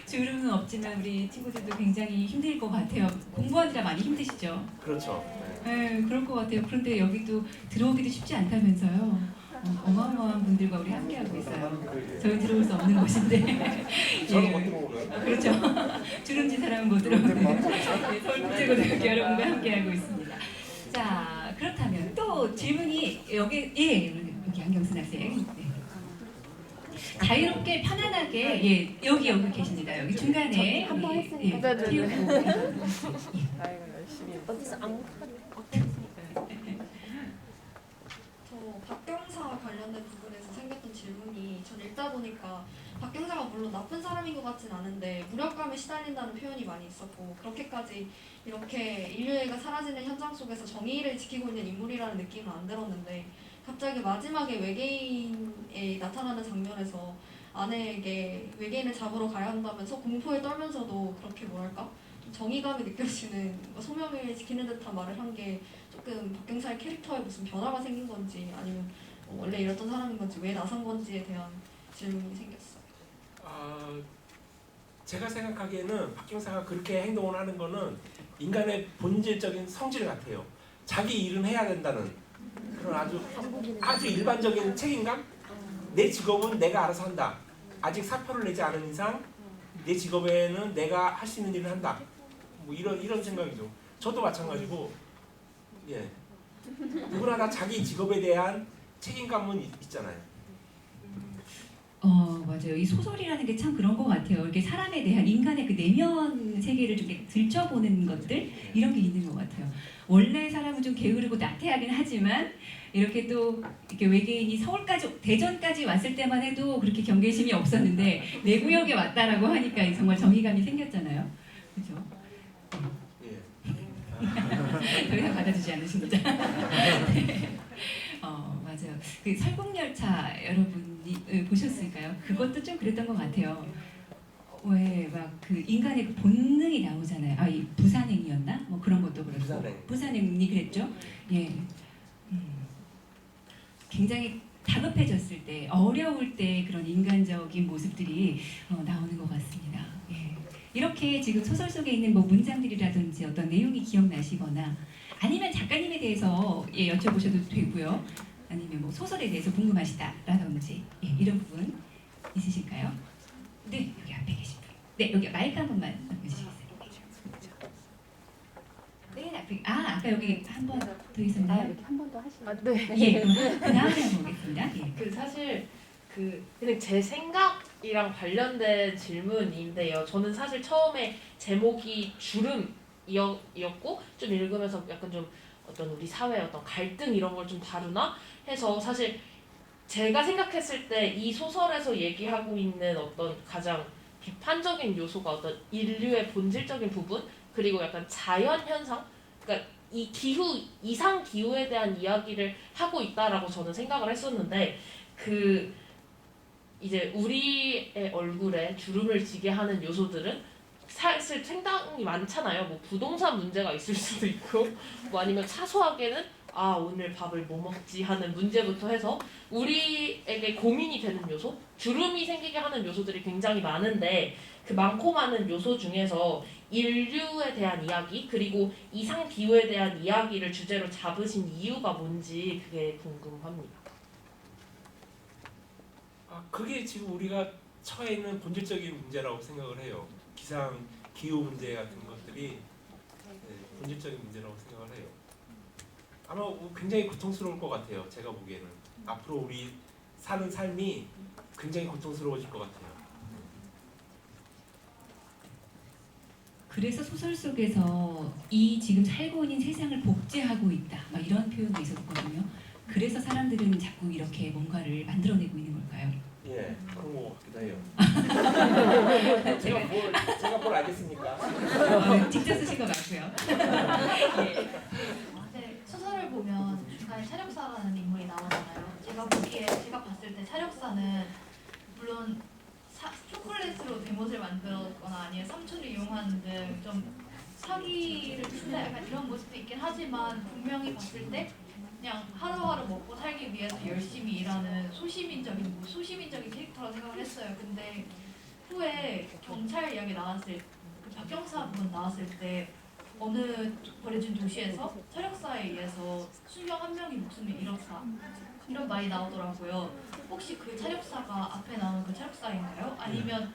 주름은 없지만 우리 친구들도 굉장히 힘들 것 같아요. 공부하느라 많이 힘드시죠? 그렇죠. 네, 그럴 것 같아요. 그런데 여기도 들어오기도 쉽지 않다면서요. 어마어마한 분들과 우리 함께하고 있어요. 저희 들어올 수 없는 곳인데. 저는 못 들어오고요. 그렇죠. 주름진 사람은 못 들어오는 서울국제고등학교 여러분과 함께하고 있습니다. 자, 그렇다면 또 질문이 여기 안경쓴 학생. 네. 자유롭게 편안하게 여기 계십니다. 여기 중간에 한번 했으니까. 어디서 안 박경사 관련된 부분에서 생겼던 질문이 전 읽다 보니까 박경사가 물론 나쁜 사람인 것 같진 않은데 무력감에 시달린다는 표현이 많이 있었고 그렇게까지 이렇게 인류애가 사라지는 현장 속에서 정의를 지키고 있는 인물이라는 느낌은 안 들었는데 갑자기 마지막에 외계인에 나타나는 장면에서 아내에게 외계인을 잡으러 가야 한다면서 공포에 떨면서도 그렇게 뭐랄까 좀 정의감이 느껴지는 소명을 지키는 듯한 말을 한 게 조금 박경사의 캐릭터에 무슨 변화가 생긴 건지 아니면 원래 이랬던 사람인 건지 왜 나선 건지에 대한 질문이 생겼어요. 제가 생각하기에는 박경사가 그렇게 행동을 하는 거는 인간의 본질적인 성질 같아요. 자기 일은 해야 된다는 그런 아주 일반적인 책임감? 내 직업은 내가 알아서 한다. 아직 사표를 내지 않은 이상 내 직업에는 내가 할 수 있는 일을 한다. 뭐 이런 생각이죠. 저도 마찬가지고 예. 누구나 다 자기 직업에 대한 책임감은 있잖아요. 맞아요. 이 소설이라는 게 참 그런 것 같아요. 이렇게 사람에 대한 인간의 그 내면 세계를 좀 이렇게 들춰보는 것들 이런 게 있는 것 같아요. 원래 사람은 좀 게으르고 나태하긴 하지만 이렇게 또 이렇게 외계인이 서울까지 대전까지 왔을 때만 해도 그렇게 경계심이 없었는데 내 구역에 왔다라고 하니까 정말 정의감이 생겼잖아요. 그렇죠? 더 이상 받아주지 않으십니다. 네. 맞아요. 그 설국열차 여러분이 보셨을까요? 그것도 좀 그랬던 것 같아요. 왜 막 그 인간의 그 본능이 나오잖아요. 아, 이 부산행이었나? 뭐 그런 것도 그렇고. 부산행이 그랬죠. 예. 굉장히 다급해졌을 때, 어려울 때 그런 인간적인 모습들이 나오는 것 같습니다. 예. 이렇게 지금 소설 속에 있는 뭐 문장들이라든지 어떤 내용이 기억나시거나 아니면 작가님에 대해서 예, 여쭤보셔도 되고요. 아니면 뭐 소설에 대해서 궁금하시다라든지 예, 이런 부분 있으실까요? 네, 여기 앞에 계신 분. 네, 여기 마이크 한 번만 넘겨주시겠어요? 네, 앞에. 아, 아까 여기 한 번 더 있었나요? 한 번 더 하시면. 아, 네. 예, 그 다음에 한번 보겠습니다. 예. 그 사실 그냥 제 생각이랑 관련된 질문인데요. 저는 사실 처음에 제목이 주름이었고 좀 읽으면서 약간 좀 어떤 우리 사회의 어떤 갈등 이런 걸 좀 다루나 해서 사실 제가 생각했을 때 이 소설에서 얘기하고 있는 어떤 가장 비판적인 요소가 어떤 인류의 본질적인 부분 그리고 약간 자연 현상 그러니까 이 기후 이상 기후에 대한 이야기를 하고 있다라고 저는 생각을 했었는데 그 이제 우리의 얼굴에 주름을 지게 하는 요소들은 사실 상당히 많잖아요. 뭐 부동산 문제가 있을 수도 있고 뭐 아니면 사소하게는 아 오늘 밥을 뭐 먹지 하는 문제부터 해서 우리에게 고민이 되는 요소 주름이 생기게 하는 요소들이 굉장히 많은데 그 많고 많은 요소 중에서 인류에 대한 이야기 그리고 이상 기후에 대한 이야기를 주제로 잡으신 이유가 뭔지 그게 궁금합니다. 아, 그게 지금 우리가 처해 있는 본질적인 문제라고 생각을 해요. 기상 기후 문제 같은 것들이 본질적인 문제라고 생각을 해요. 아마 굉장히 고통스러울 것 같아요. 제가 보기에는 앞으로 우리 사는 삶이 굉장히 고통스러워질 것 같아요. 그래서 소설 속에서 이 지금 살고 있는 세상을 복제하고 있다. 막 이런 표현도 있었거든요. 그래서 사람들은 자꾸 이렇게 뭔가를 만들어내고 있는 걸까요? 예, 그런 거 같기도 해요. 제가 뭘 알겠습니까? 직접 쓰신 거 맞고요. 예. 네, 소설을 보면 중간에 차력사라는 인물이 나오잖아요. 제가 봤을 때 차력사는 물론 초콜릿으로 대못을 만들었거나 아니면 삼촌을 이용하는 등 좀 사기를 친다 약간 이런 모습도 있긴 하지만 분명히 봤을 때 그냥 하루하루 먹고 살기 위해서 열심히 일하는 소시민적인 캐릭터라고 생각을 했어요. 근데 후에 경찰 이야기 나왔을 그 박경사 부분 나왔을 때 어느 버려진 도시에서 차력사에 의해서 수명 한 명이 목숨을 잃었다 이런 말이 나오더라고요. 혹시 그 차력사가 앞에 나오는 그 차력사인가요? 아니면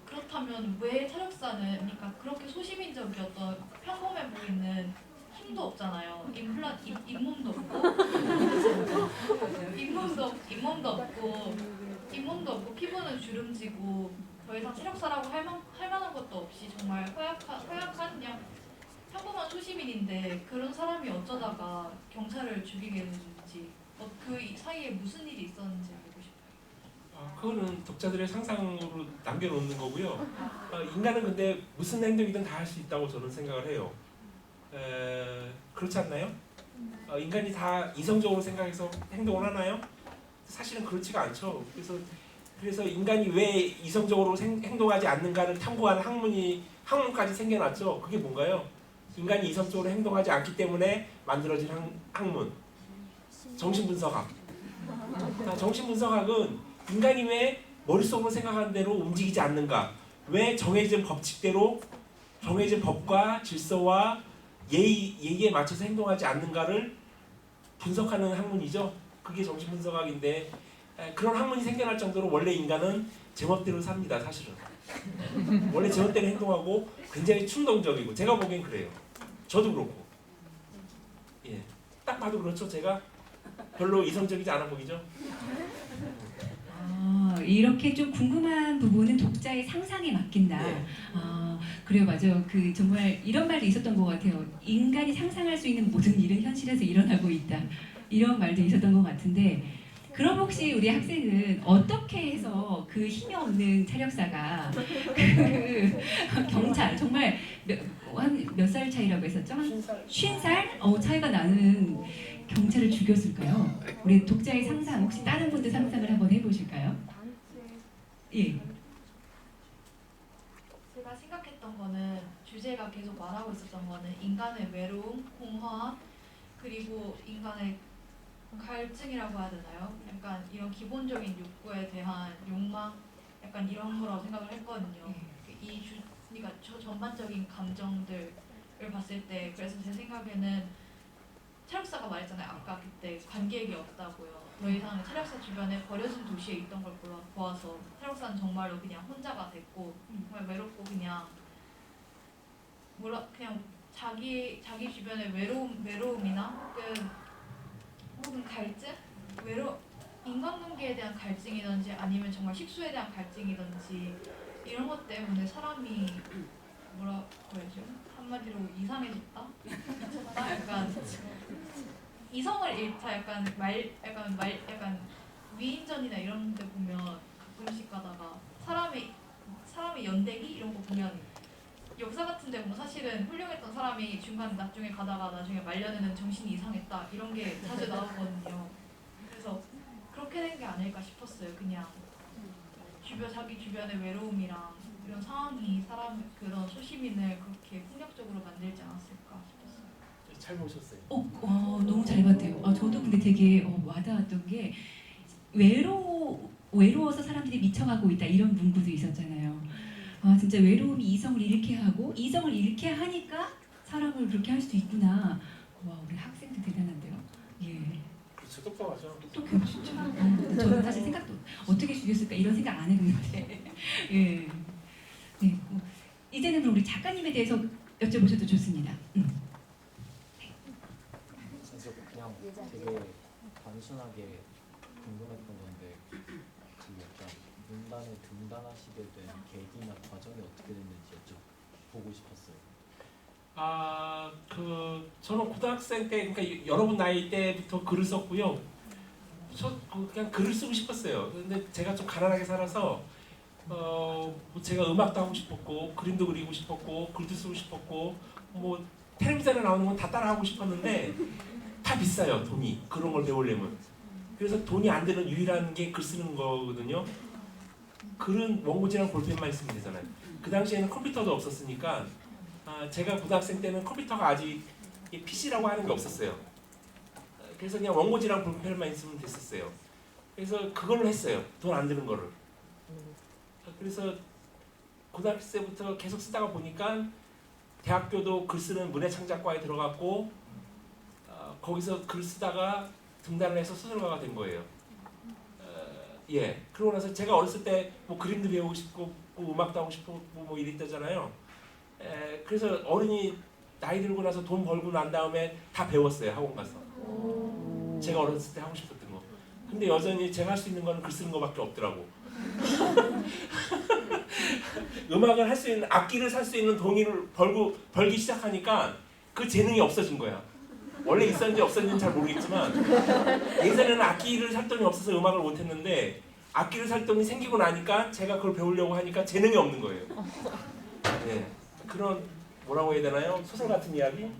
그렇다면 왜 차력사는 그러니까 그렇게 소시민적이었던 평범해 보이는 힘도 없잖아요. 잇몸도 없고 피부는 주름지고 더 이상 체력사라고 할 만한 것도 없이 정말 허약한 그냥 평범한 소시민인데 그런 사람이 어쩌다가 경찰을 죽이게 됐는지 그 사이에 무슨 일이 있었는지 알고 싶어요. 그거는 독자들의 상상으로 남겨놓는 거고요. 인간은 근데 무슨 행동이든 다 할 수 있다고 저는 생각을 해요. 그렇지 않나요? 인간이 다 이성적으로 생각해서 행동을 하나요? 사실은 그렇지가 않죠. 그래서 인간이 왜 이성적으로 행동하지 않는가를 탐구하는 학문까지 생겨났죠. 그게 뭔가요? 인간이 이성적으로 행동하지 않기 때문에 만들어진 학문. 정신분석학. 정신분석학은 인간이 왜 머릿속으로 생각하는 대로 움직이지 않는가? 왜 정해진 법칙대로 정해진 법과 질서와 예의에 맞춰서 행동하지 않는가를 분석하는 학문이죠. 그게 정신분석학인데 그런 학문이 생겨날 정도로 원래 인간은 제멋대로 삽니다. 사실은. 원래 제멋대로 행동하고 굉장히 충동적이고 제가 보기엔 그래요. 저도 그렇고. 예, 딱 봐도 그렇죠. 제가 별로 이성적이지 않아 보이죠. 이렇게 좀 궁금한 부분은 독자의 상상에 맡긴다. 네. 그래요, 맞아요. 그 정말 이런 말도 있었던 것 같아요. 인간이 상상할 수 있는 모든 일은 현실에서 일어나고 있다. 이런 말도 있었던 것 같은데, 그럼 혹시 우리 학생은 어떻게 해서 그 힘이 없는 차력사가 그 경찰 정말 몇 살 차이라고 했었죠? 50살? 차이가 나는 경찰을 죽였을까요? 우리 독자의 상상 혹시 다른 분들 상상을 한번 해보실까요? 예. 제가 생각했던 거는 주제가 계속 말하고 있었던 거는 인간의 외로움, 공허함, 그리고 인간의 갈증이라고 해야 되나요? 약간 이런 기본적인 욕구에 대한 욕망, 약간 이런 거라고 생각을 했거든요. 그러니까 저 전반적인 감정들을 봤을 때 그래서 제 생각에는 체력사가 말했잖아요. 아까 그때 관객이 없다고요. 더 이상 체력사 주변에 버려진 도시에 있던 걸 보아서 체력사는 정말로 그냥 혼자가 됐고 정말 외롭고 그냥 그냥 자기 주변의 외로움이나 혹은 갈증, 인간관계에 대한 갈증이든지 아니면 정말 식수에 대한 갈증이든지 이런 것 때문에 사람이 뭐라고 해야죠? 한마디로 이상해졌다? 약간 이성을 잃다, 약간 위인전이나 이런 데 보면 가끔씩 가다가 사람의 연대기 이런 거 보면 역사 같은 데 보면 사실은 훌륭했던 사람이 나중에 가다가 나중에 말년에는 정신이 이상했다 이런 게 자주 나오거든요. 그래서 그렇게 된 게 아닐까 싶었어요. 그냥 자기 주변의 외로움이랑 이런 상황이 그런 소시민을 그렇게 폭력적으로 만들지 않았을까 싶었어요. 잘 보셨어요. 너무 잘 봤대요. 저도 근데 되게 와닿았던 게 외로워서 사람들이 미쳐가고 있다 이런 문구도 있었잖아요. 진짜 외로움이 이성을 잃게 하고 이성을 잃게 하니까 사람을 그렇게 할 수도 있구나. 와, 우리 학생들 대단한데요. 예. 그렇죠. 똑똑하죠. 똑똑해요 진짜. 저는 사실 생각도 어떻게 죽였을까 이런 생각 안 해봤는데. 예. 네. 이제는 그럼 우리 작가님에 대해서 여쭤보셔도 좋습니다. 사실 그냥 되게 단순하게 궁금했던 건데 그 약간 문단에 등단하시게 된 계기나 과정이 어떻게 됐는지 여쭤보고 싶었어요. 저는 고등학생 때, 그러니까 여러분 나이 때부터 글을 썼고요. 그냥 글을 쓰고 싶었어요. 근데 제가 좀 가난하게 살아서 제가 음악도 하고 싶었고, 그림도 그리고 싶었고, 글도 쓰고 싶었고, 뭐 텔레비전에 나오는 건 다 따라하고 싶었는데 다 비싸요, 돈이. 그런 걸 배우려면. 그래서 돈이 안 되는 유일한 게 글 쓰는 거거든요. 글은 원고지랑 볼펜만 있으면 되잖아요. 그 당시에는 컴퓨터도 없었으니까 제가 고등학생 때는 컴퓨터가 아직 PC라고 하는 게 없었어요. 그래서 그냥 원고지랑 볼펜만 있으면 됐었어요. 그래서 그걸로 했어요. 돈 안 드는 거를. 그래서 고등학생 때부터 계속 쓰다가 보니까 대학교도 글 쓰는 문해창작과에 들어갔고 거기서 글 쓰다가 등단을 해서 소설가가 된 거예요. 그러고 나서 제가 어렸을 때 뭐 그림도 배우고 싶고 뭐 음악도 하고 싶고 뭐 이랬다잖아요. 그래서 어른이 나이 들고 나서 돈 벌고 난 다음에 다 배웠어요. 학원 가서. 제가 어렸을 때 하고 싶었던 거. 근데 여전히 제가 할 수 있는 거는 글 쓰는 거밖에 없더라고. 음악을 할 수 있는, 악기를 살 수 있는 돈을 벌기 시작하니까 그 재능이 없어진 거야. 원래 있었는지 없었는지는 잘 모르겠지만 예전에는 악기를 살 돈이 없어서 음악을 못했는데 악기를 살 돈이 생기고 나니까 제가 그걸 배우려고 하니까 재능이 없는 거예요. 그런 뭐라고 해야 되나요? 소설 같은 이야기?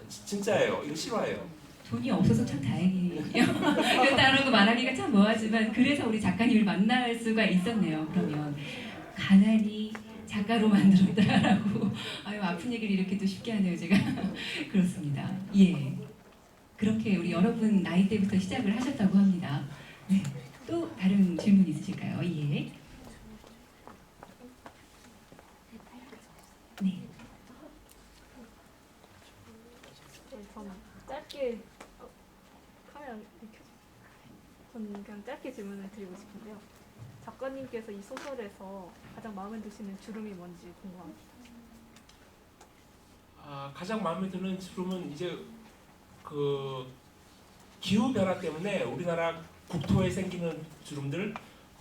진짜예요. 이거 실화예요. 돈이 없어서 참 다행이에요. 이렇다라고 말하기가 참 뭐하지만 그래서 우리 작가님을 만날 수가 있었네요. 그러면 가난이 작가로 만들었다라고 아픈 얘기를 이렇게 또 쉽게 하네요. 제가 그렇습니다. 예, 그렇게 우리 여러분 나이 때부터 시작을 하셨다고 합니다. 네. 또 다른 질문 있으실까요? 예. 네. 저는 짧게 카메라 켜줘. 저는 그냥 짧게 질문을 드리고 싶은데요. 작가님께서 이 소설에서 가장 마음에 드시는 주름이 뭔지 궁금합니다. 가장 마음에 드는 주름은 이제 그 기후 변화 때문에 우리나라 국토에 생기는 주름들,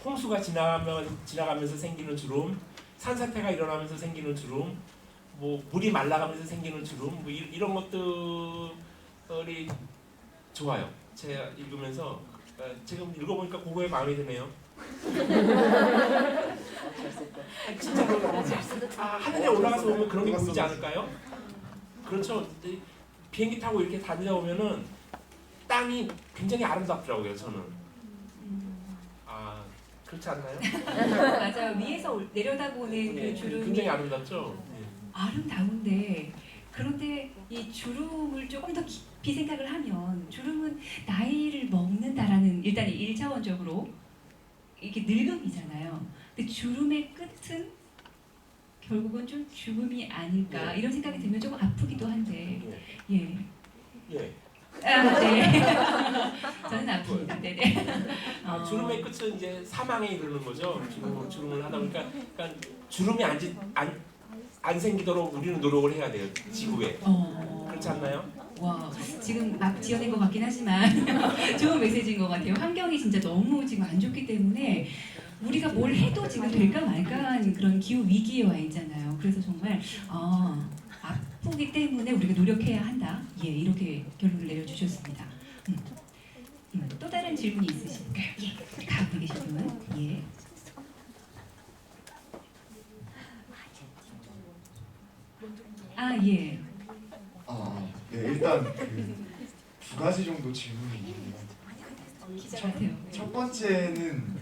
홍수가 지나가면서 생기는 주름, 산사태가 일어나면서 생기는 주름, 뭐 물이 말라가면서 생기는 주름, 뭐 이런 것들이 좋아요. 제가 읽으면서 지금 읽어보니까 그거에 마음에 드네요. 진짜로 하늘에 올라가서 보면 그런 게 보이지 않을까요? 그렇죠. 비행기 타고 이렇게 다니다 보면은 땅이 굉장히 아름답더라고요. 저는. 아 그렇지 않나요? 맞아요. 위에서 내려다보는 예, 그 주름이 굉장히 아름답죠. 예. 아름다운데 그런데 이 주름을 조금 더 깊이 생각을 하면 주름은 나이를 먹는다라는 일단 1차원적으로 이게 늙음이잖아요. 근데 주름의 끝은 결국은 좀 죽음이 아닐까 이런 생각이 들면 조금 아프기도 한데 예. 예. 아, 네. 저는 아픕니다. 네네. 주름의 끝은 이제 사망에 이르는 거죠. 주름을 하다 보니까 그러니까 주름이 안 생기도록 우리는 노력을 해야 돼요. 지구에. 그렇지 않나요? 와, 지금 막 지어낸 것 같긴 하지만 좋은 메시지인 것 같아요. 환경이 진짜 너무 지금 안 좋기 때문에 우리가 뭘 해도 지금 될까 말까한 그런 기후 위기에 와 있잖아요. 그래서 정말 아프기 때문에 우리가 노력해야 한다. 예, 이렇게 결론을 내려주셨습니다. 또 다른 질문이 있으신가요? 예, 가운데 계신 분. 예. 아, 예. 네, 일단 두 가지 정도 질문이 있는데 기자 같아요. 첫 번째는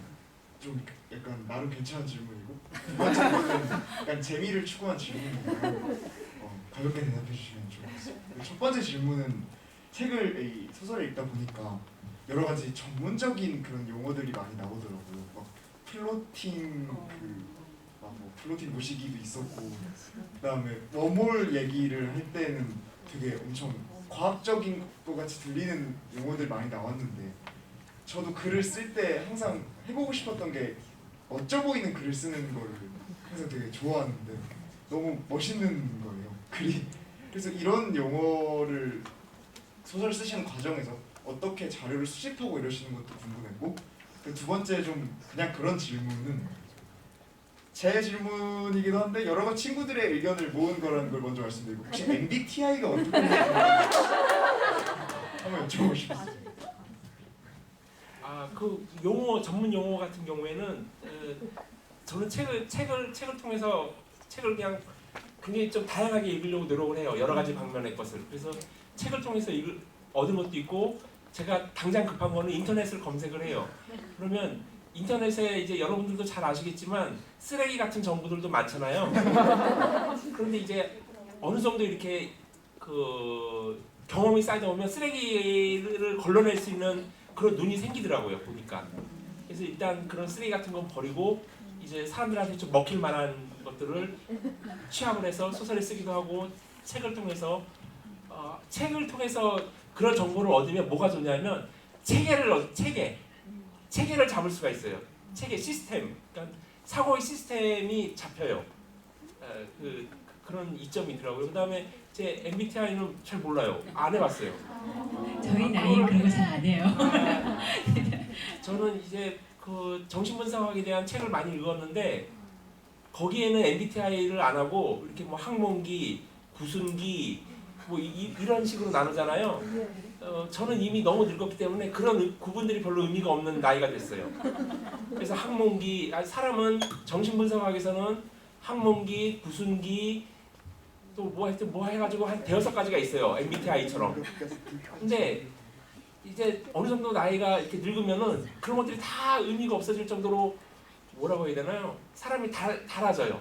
좀 약간 나름 괜찮은 질문이고 두 번째는 약간 재미를 추구한 질문이고 가볍게 대답해 주시면 좋겠습니다. 첫 번째 질문은 이 소설을 읽다 보니까 여러 가지 전문적인 그런 용어들이 많이 나오더라고요. 막 플로팅 뭐 플로팅 모시기도 있었고 그다음에 웜홀 얘기를 할 때는 되게 엄청 과학적인 것 같이 들리는 용어들 많이 나왔는데 저도 글을 쓸 때 항상 해보고 싶었던 게 멋져 보이는 글을 쓰는 거를 항상 되게 좋아하는데 너무 멋있는 거예요, 글이. 그래서 이런 용어를 소설 쓰시는 과정에서 어떻게 자료를 수집하고 이러시는 것도 궁금했고 두 번째 좀 그냥 그런 질문은 제 질문이기도 한데 여러 친구들의 의견을 모은 거라는 걸 먼저 말씀드리고 혹시 MBTI가 어떻게 되는지 한번 여쭤보고 싶습니다. 그 용어 전문 용어 같은 경우에는 저는 책을 통해서 책을 그냥 굉장히 좀 다양하게 읽으려고 노력을 해요. 여러 가지 방면의 것을. 그래서 책을 통해서 얻은 것도 있고 제가 당장 급한 거는 인터넷을 검색을 해요. 그러면 인터넷에 이제 여러분들도 잘 아시겠지만 쓰레기 같은 정보들도 많잖아요. 그런데 이제 어느 정도 이렇게 그 경험이 쌓이다 보면 쓰레기를 걸러낼 수 있는 그런 눈이 생기더라고요, 보니까. 그래서 일단 그런 쓰레기 같은 건 버리고 이제 사람들한테 좀 먹힐 만한 것들을 취합을 해서 소설에 쓰기도 하고 책을 통해서 그런 정보를 얻으면 뭐가 좋냐면 체계를 잡을 수가 있어요. 체계 시스템, 그러니까 사고의 시스템이 잡혀요. 그런 이점이 있더라고요. 그다음에 제 MBTI는 잘 몰라요. 안 해봤어요. 저희 나이는 그런 거 잘 안 해요. 저는 이제 그 정신분석학에 대한 책을 많이 읽었는데 거기에는 MBTI를 안 하고 이렇게 뭐 항문기, 구순기 뭐 이런 식으로 나누잖아요. 저는 이미 너무 늙었기 때문에 그런 구분들이 별로 의미가 없는 나이가 됐어요. 그래서 항문기, 사람은 정신분석학에서는 항문기, 구순기 또 뭐 해가지고 한 5가지가 있어요. MBTI처럼. 근데 이제 어느 정도 나이가 이렇게 늙으면은 그런 것들이 다 의미가 없어질 정도로 뭐라고 해야 되나요? 사람이 달아져요.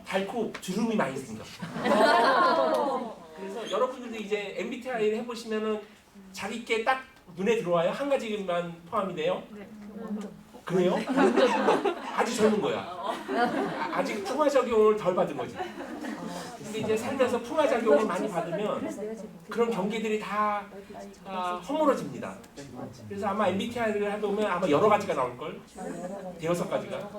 닳고 주름이 많이 생겨. 그래서 여러분들도 이제 MBTI를 해보시면은 자기께 딱 눈에 들어와요? 한 가지만 포함이 돼요? 네. 그래요? 아주 젊은 거야. 아직 풍화작용을 덜 받은 거지. 근데 이제 살면서 풍화작용을 많이 받으면 그런 경계들이 다 허물어집니다. 그래서 아마 MBTI를 해보면 아마 여러 가지가 나올걸? 6가지가.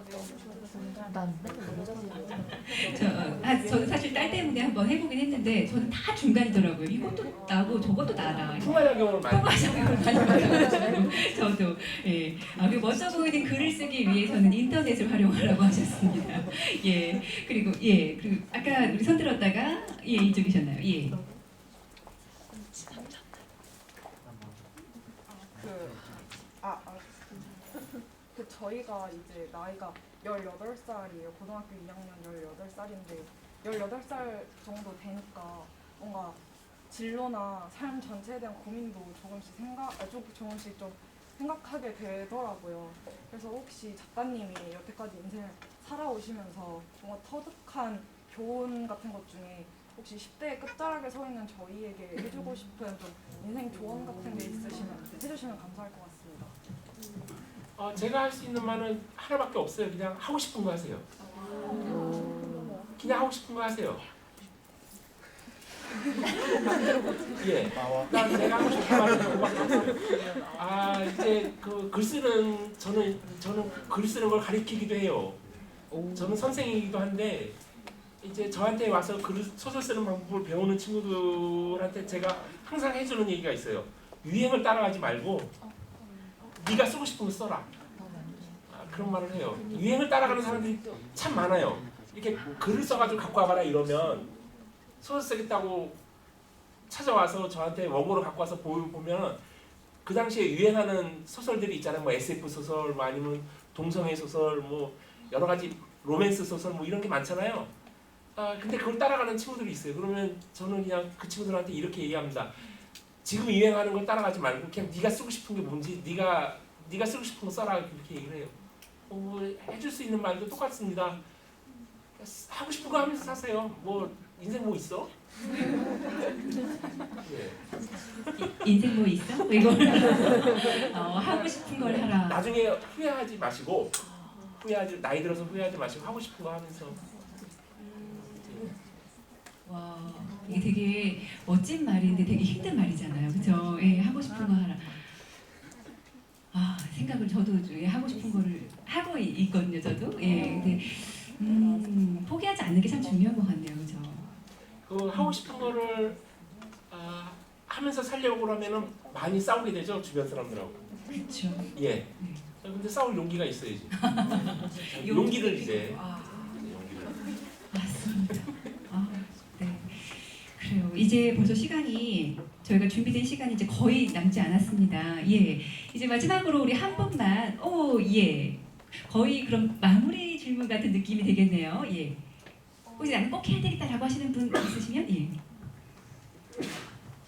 저는 사실 딸 때문에 한번 해보긴 했는데 저는 다 중간이더라고요. 이것도 나고 저것도 나라. 풍화작용을 많이 받아가지고 저도 예. 그리고 멋져 보이는 글을 쓰기 위해서는 인터넷을 활용하라고 하셨습니다. 예. 그리고 아까 우리 손 들었다가 이쪽이셨나요? 예. 저희가 이제 나이가 18살이에요. 고등학교 2학년 18살인데 18살 정도 되니까 뭔가 진로나 삶 전체에 대한 고민도 조금씩 좀 생각하게 되더라고요. 그래서 혹시 작가님이 여태까지 인생을 살아오시면서 뭔가 터득한 교훈 같은 것 중에 혹시 10대의 끝자락에 서 있는 저희에게 해주고 싶은 좀 인생 조언 같은 게 있으시면 해주시면 감사할 것 같습니다. 제가 할 수 있는 말은 하나밖에 없어요. 그냥 하고 싶은 거 하세요. 그냥 하고 싶은 거 하세요. 예. 난 내가 하고 싶은 말은 그거밖에 없어요. 이제 그 글 쓰는 저는 글 쓰는 걸 가르치기도 해요. 저는 선생이기도 한데 이제 저한테 와서 소설 쓰는 방법을 배우는 친구들한테 제가 항상 해주는 얘기가 있어요. 유행을 따라가지 말고 네가 쓰고 싶은 거 써라. 그런 말을 해요. 유행을 따라가는 사람들이 참 많아요. 이렇게 글을 써가지고 갖고 와봐라 이러면 소설 쓰겠다고 찾아와서 저한테 원고를 갖고 와서 보면 그 당시에 유행하는 소설들이 있잖아요. 뭐 SF 소설, 뭐 아니면 동성애 소설, 뭐 여러 가지 로맨스 소설 뭐 이런 게 많잖아요. 근데 그걸 따라가는 친구들이 있어요. 그러면 저는 그냥 그 친구들한테 이렇게 얘기합니다. 지금 유행하는 걸 따라가지 말고 그냥 네가 쓰고 싶은 게 뭔지 네가 쓰고 싶은 거 써라 그렇게 얘기를 해요. 해줄 수 있는 말도 똑같습니다. 하고 싶은 거 하면서 사세요. 뭐 인생 뭐 있어? 예. 인생 뭐 있어? 이걸 하고 싶은 걸 하라. 나중에 후회하지 마시고 나이 들어서 후회하지 마시고 하고 싶은 거 하면서. 와, 이게 되게 멋진 말인데 되게 힘든 말이잖아요. 그렇죠? 예, 하고 싶은 거 하라. 생각을 저도 하고 싶은 거를 하고 있거든요. 저도. 예, 근데 포기하지 않는 게 참 중요한 것 같네요. 그렇죠? 그 하고 싶은 거를 하면서 살려고 그러면은 많이 싸우게 되죠. 주변 사람들하고. 그렇죠. 예. 근데 싸울 용기가 있어야지. 용기를 이제. 맞습니다. 네. 그래요. 이제 벌써 시간이 저희가 준비된 시간이 이제 거의 남지 않았습니다. 예. 이제 마지막으로 우리 한 분만. 예. 거의 그럼 마무리 질문 같은 느낌이 되겠네요. 예. 혹시 나는 꼭 해야 되겠다라고 하시는 분 있으시면 예.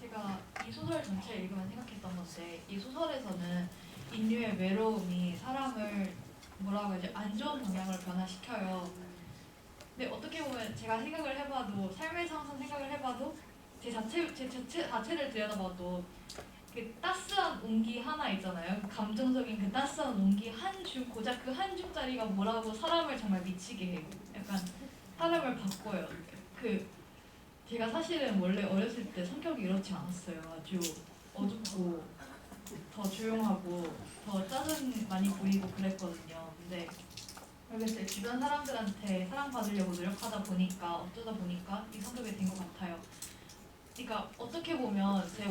제가 이 소설 전체를 읽으면 생각했던 건데 이 소설에서는 인류의 외로움이 사람을 뭐라고 해야지 안 좋은 방향으로 변화시켜요. 근데 어떻게 보면 제가 생각을 해봐도 삶에서 항상 생각을 해봐도 제 자체를 들여다봐도 그 따스한 온기 하나 있잖아요. 그 감정적인 그 따스한 온기 한 줌, 고작 그 한 줌짜리가 뭐라고 사람을 정말 미치게 해요. 약간 사람을 바꿔요. 제가 사실은 원래 어렸을 때 성격이 이렇지 않았어요. 아주 어둡고 더 조용하고 더 짜증 많이 부리고 그랬거든요. 근데 모르겠어요. 주변 사람들한테 사랑받으려고 노력하다 보니까 어쩌다 보니까 이 성격이 된 것 같아요. 그러니까 어떻게 보면 제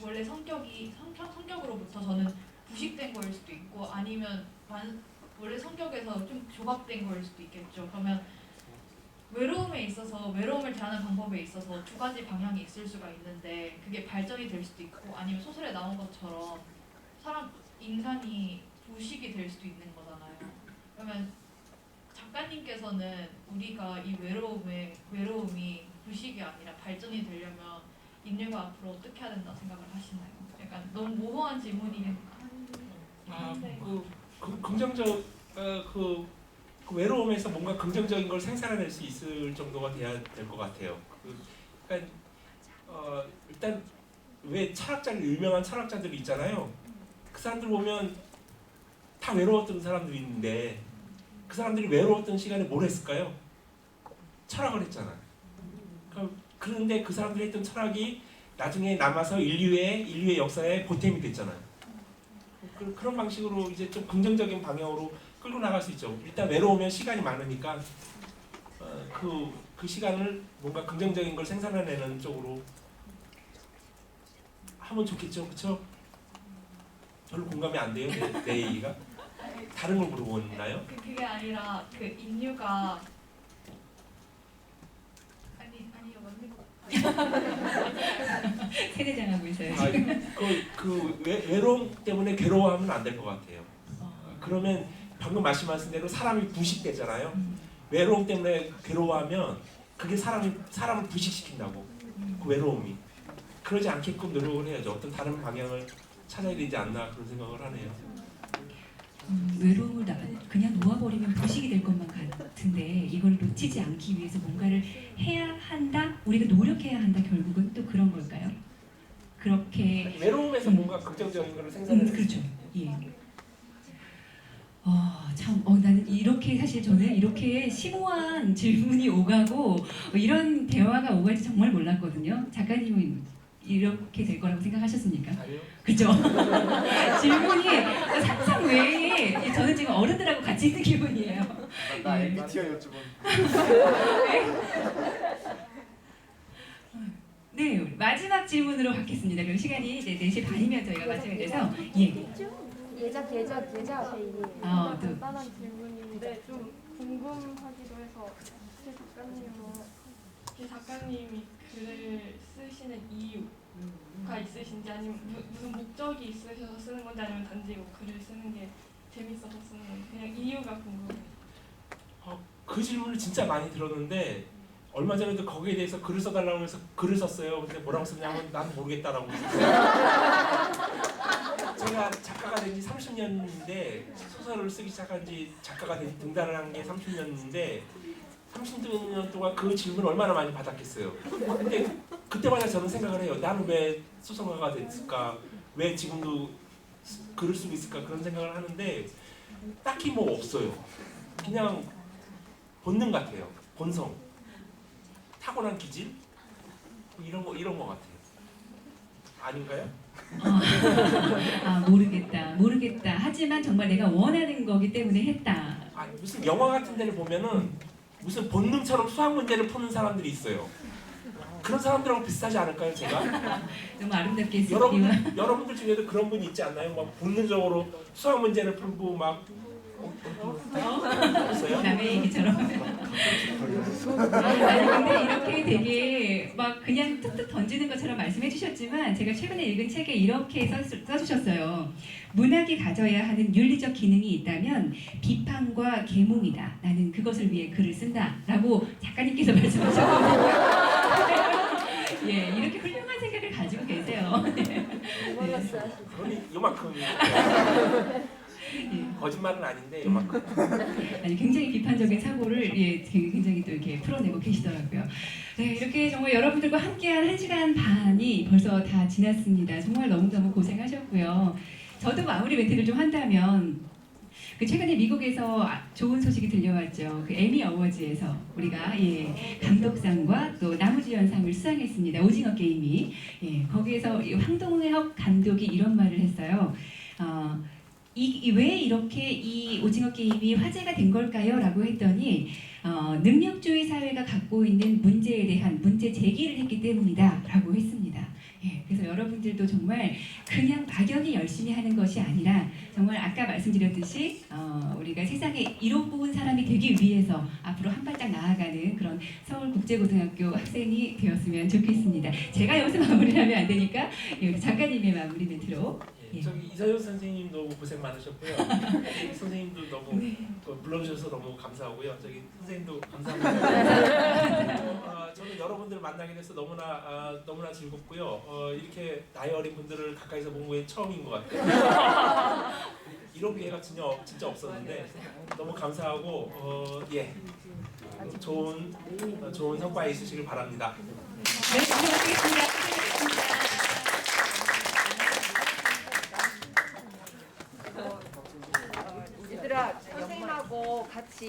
원래 성격으로부터 저는 부식된 거일 수도 있고 아니면 원래 성격에서 좀 조각된 거일 수도 있겠죠. 그러면 외로움을 대하는 방법에 있어서 두 가지 방향이 있을 수가 있는데 그게 발전이 될 수도 있고 아니면 소설에 나온 것처럼 인간이 부식이 될 수도 있는 거잖아요. 그러면 작가님께서는 우리가 이 외로움이 부식이 아니라 발전이 되려면 인류가 앞으로 어떻게 해야 된다 생각을 하시나요? 약간 너무 모호한 질문이긴 한데 긍정적 그 외로움에서 뭔가 긍정적인 걸 생산해낼 수 있을 정도가 돼야 될 것 같아요. 그러니까 일단 왜 유명한 철학자들이 있잖아요. 그 사람들 보면 다 외로웠던 사람들이 있는데 그 사람들이 외로웠던 시간에 뭘 했을까요? 철학을 했잖아요. 그런데 그 사람들이 했던 철학이 나중에 남아서 인류의 역사에 보탬이 됐잖아요. 그런 방식으로 이제 좀 긍정적인 방향으로 끌고 나갈 수 있죠. 일단 외로우면 시간이 많으니까 그 시간을 뭔가 긍정적인 걸 생산해내는 쪽으로 하면 좋겠죠, 그렇죠? 별로 공감이 안 돼요, 내 얘기가? 다른 걸 물어보나요? 그게 아니라 그 인류가 아니요 맞는 것 같아요. 세대장하고 있어요. 그 외로움 때문에 괴로워하면 안 될 것 같아요. 그러면 방금 말씀하신 대로 사람이 부식되잖아요. 외로움 때문에 괴로워하면 그게 사람을 부식시킨다고. 그 외로움이. 그러지 않게끔 노력을 해야죠. 어떤 다른 방향을 찾아야 되지 않나 그런 생각을 하네요. 외로움을 그냥 놓아버리면 부식이 될 것만 같은데 이걸 놓치지 않기 위해서 뭔가를 해야 한다? 우리가 노력해야 한다 결국은 또 그런 걸까요? 그렇게 외로움에서 뭔가 긍정적인 걸 생산해서 그렇죠. 예. 나는 이렇게 사실 저는 이렇게 심오한 질문이 오가고 이런 대화가 오갈지 정말 몰랐거든요. 작가님은 이렇게 될 거라고 생각하셨습니까? 아니요. 그죠? 질문이 상상 외에 저는 지금 어른들하고 같이 있는 기분이에요. 나 MBTI 여쭤본. 네, 마지막 질문으로 받겠습니다. 그럼 시간이 이제 4시 반이면 저희가 마치게 돼서 예. 예자 또 간단한 질문인데 좀 궁금하기도 해서 작가님이 글을 쓰시는 이유가 있으신지 아니면 무슨 목적이 있으셔서 쓰는 건지 아니면 단지 뭐 글을 쓰는 게 재밌어서 쓰는 건지 그냥 이유가 궁금해요. 그 질문을 진짜 많이 들었는데 얼마 전에도 거기에 대해서 글을 써달라고 해서 글을 썼어요. 근데 뭐라고 썼냐면 난 모르겠다라고 썼어요. 제가 작가가 된 지 30년인데 소설을 쓰기 시작한 지 작가가 등단을 한 게 30년인데 30년 동안 그 질문을 얼마나 많이 받았겠어요. 근데 그때마다 저는 생각을 해요. 나는 왜 소설가가 됐을까? 왜 지금도 글을 쓰고 있을까? 그런 생각을 하는데 딱히 뭐 없어요. 그냥 본능 같아요. 본성. 타고난 기질? 이런 거 같아요. 아닌가요? 모르겠다. 하지만 정말 내가 원하는 거기 때문에 했다. 무슨 영화 같은 데를 보면은 무슨 본능처럼 수학 문제를 푸는 사람들이 있어요. 그런 사람들하고 비슷하지 않을까요, 제가? 너무 아름답게 했습니다. 여러분들 중에도 그런 분이 있지 않나요? 막 본능적으로 수학 문제를 풀고 막 없어요? 남의 얘기처럼. 아니 근데 이렇게 되게 막 그냥 툭툭 던지는 것처럼 말씀해 주셨지만 제가 최근에 읽은 책에 이렇게 써주셨어요. 문학이 가져야 하는 윤리적 기능이 있다면 비판과 계몽이다. 나는 그것을 위해 글을 쓴다. 라고 작가님께서 말씀하셨거든요. 예, 이렇게 훌륭한 생각을 가지고 계세요. 몰랐어요. 그러니 요만큼 거짓말은 아닌데 요만큼. 아니 굉장히 비판적인 사고를 굉장히 또 이렇게 풀어내고 계시더라고요. 네, 이렇게 정말 여러분들과 함께한 1시간 반이 벌써 다 지났습니다. 정말 너무너무 고생하셨고요. 저도 마무리 멘트를 좀 한다면 최근에 미국에서 좋은 소식이 들려왔죠. 그 에미 어워즈에서 우리가 감독상과 또 나무주연상을 수상했습니다. 오징어 게임이 거기에서 황동혁 감독이 이런 말을 했어요. 왜 이렇게 이 오징어 게임이 화제가 된 걸까요? 라고 했더니 능력주의 사회가 갖고 있는 문제에 대한 문제 제기를 했기 때문이다 라고 했습니다. 그래서 여러분들도 정말 그냥 막연히 열심히 하는 것이 아니라 정말 아까 말씀드렸듯이 우리가 세상에 이로운 사람이 되기 위해서 앞으로 한 발짝 나아가는 그런 서울국제고등학교 학생이 되었으면 좋겠습니다. 제가 여기서 마무리를 하면 안 되니까 우리 작가님의 마무리 멘트로. 저기 이서연 선생님도 고생 많으셨고요. 선생님도 너무 불러주셔서 너무 감사하고요. 저기 선생님도 감사합니다. 저는 여러분들 만나게 돼서 너무나 즐겁고요. 이렇게 나이 어린 분들을 가까이서 본 게 처음인 것 같아요. 이런 기회가 진짜 없었는데 너무 감사하고 좋은 성과 있으시길 바랍니다. 네, 고생하셨습니다.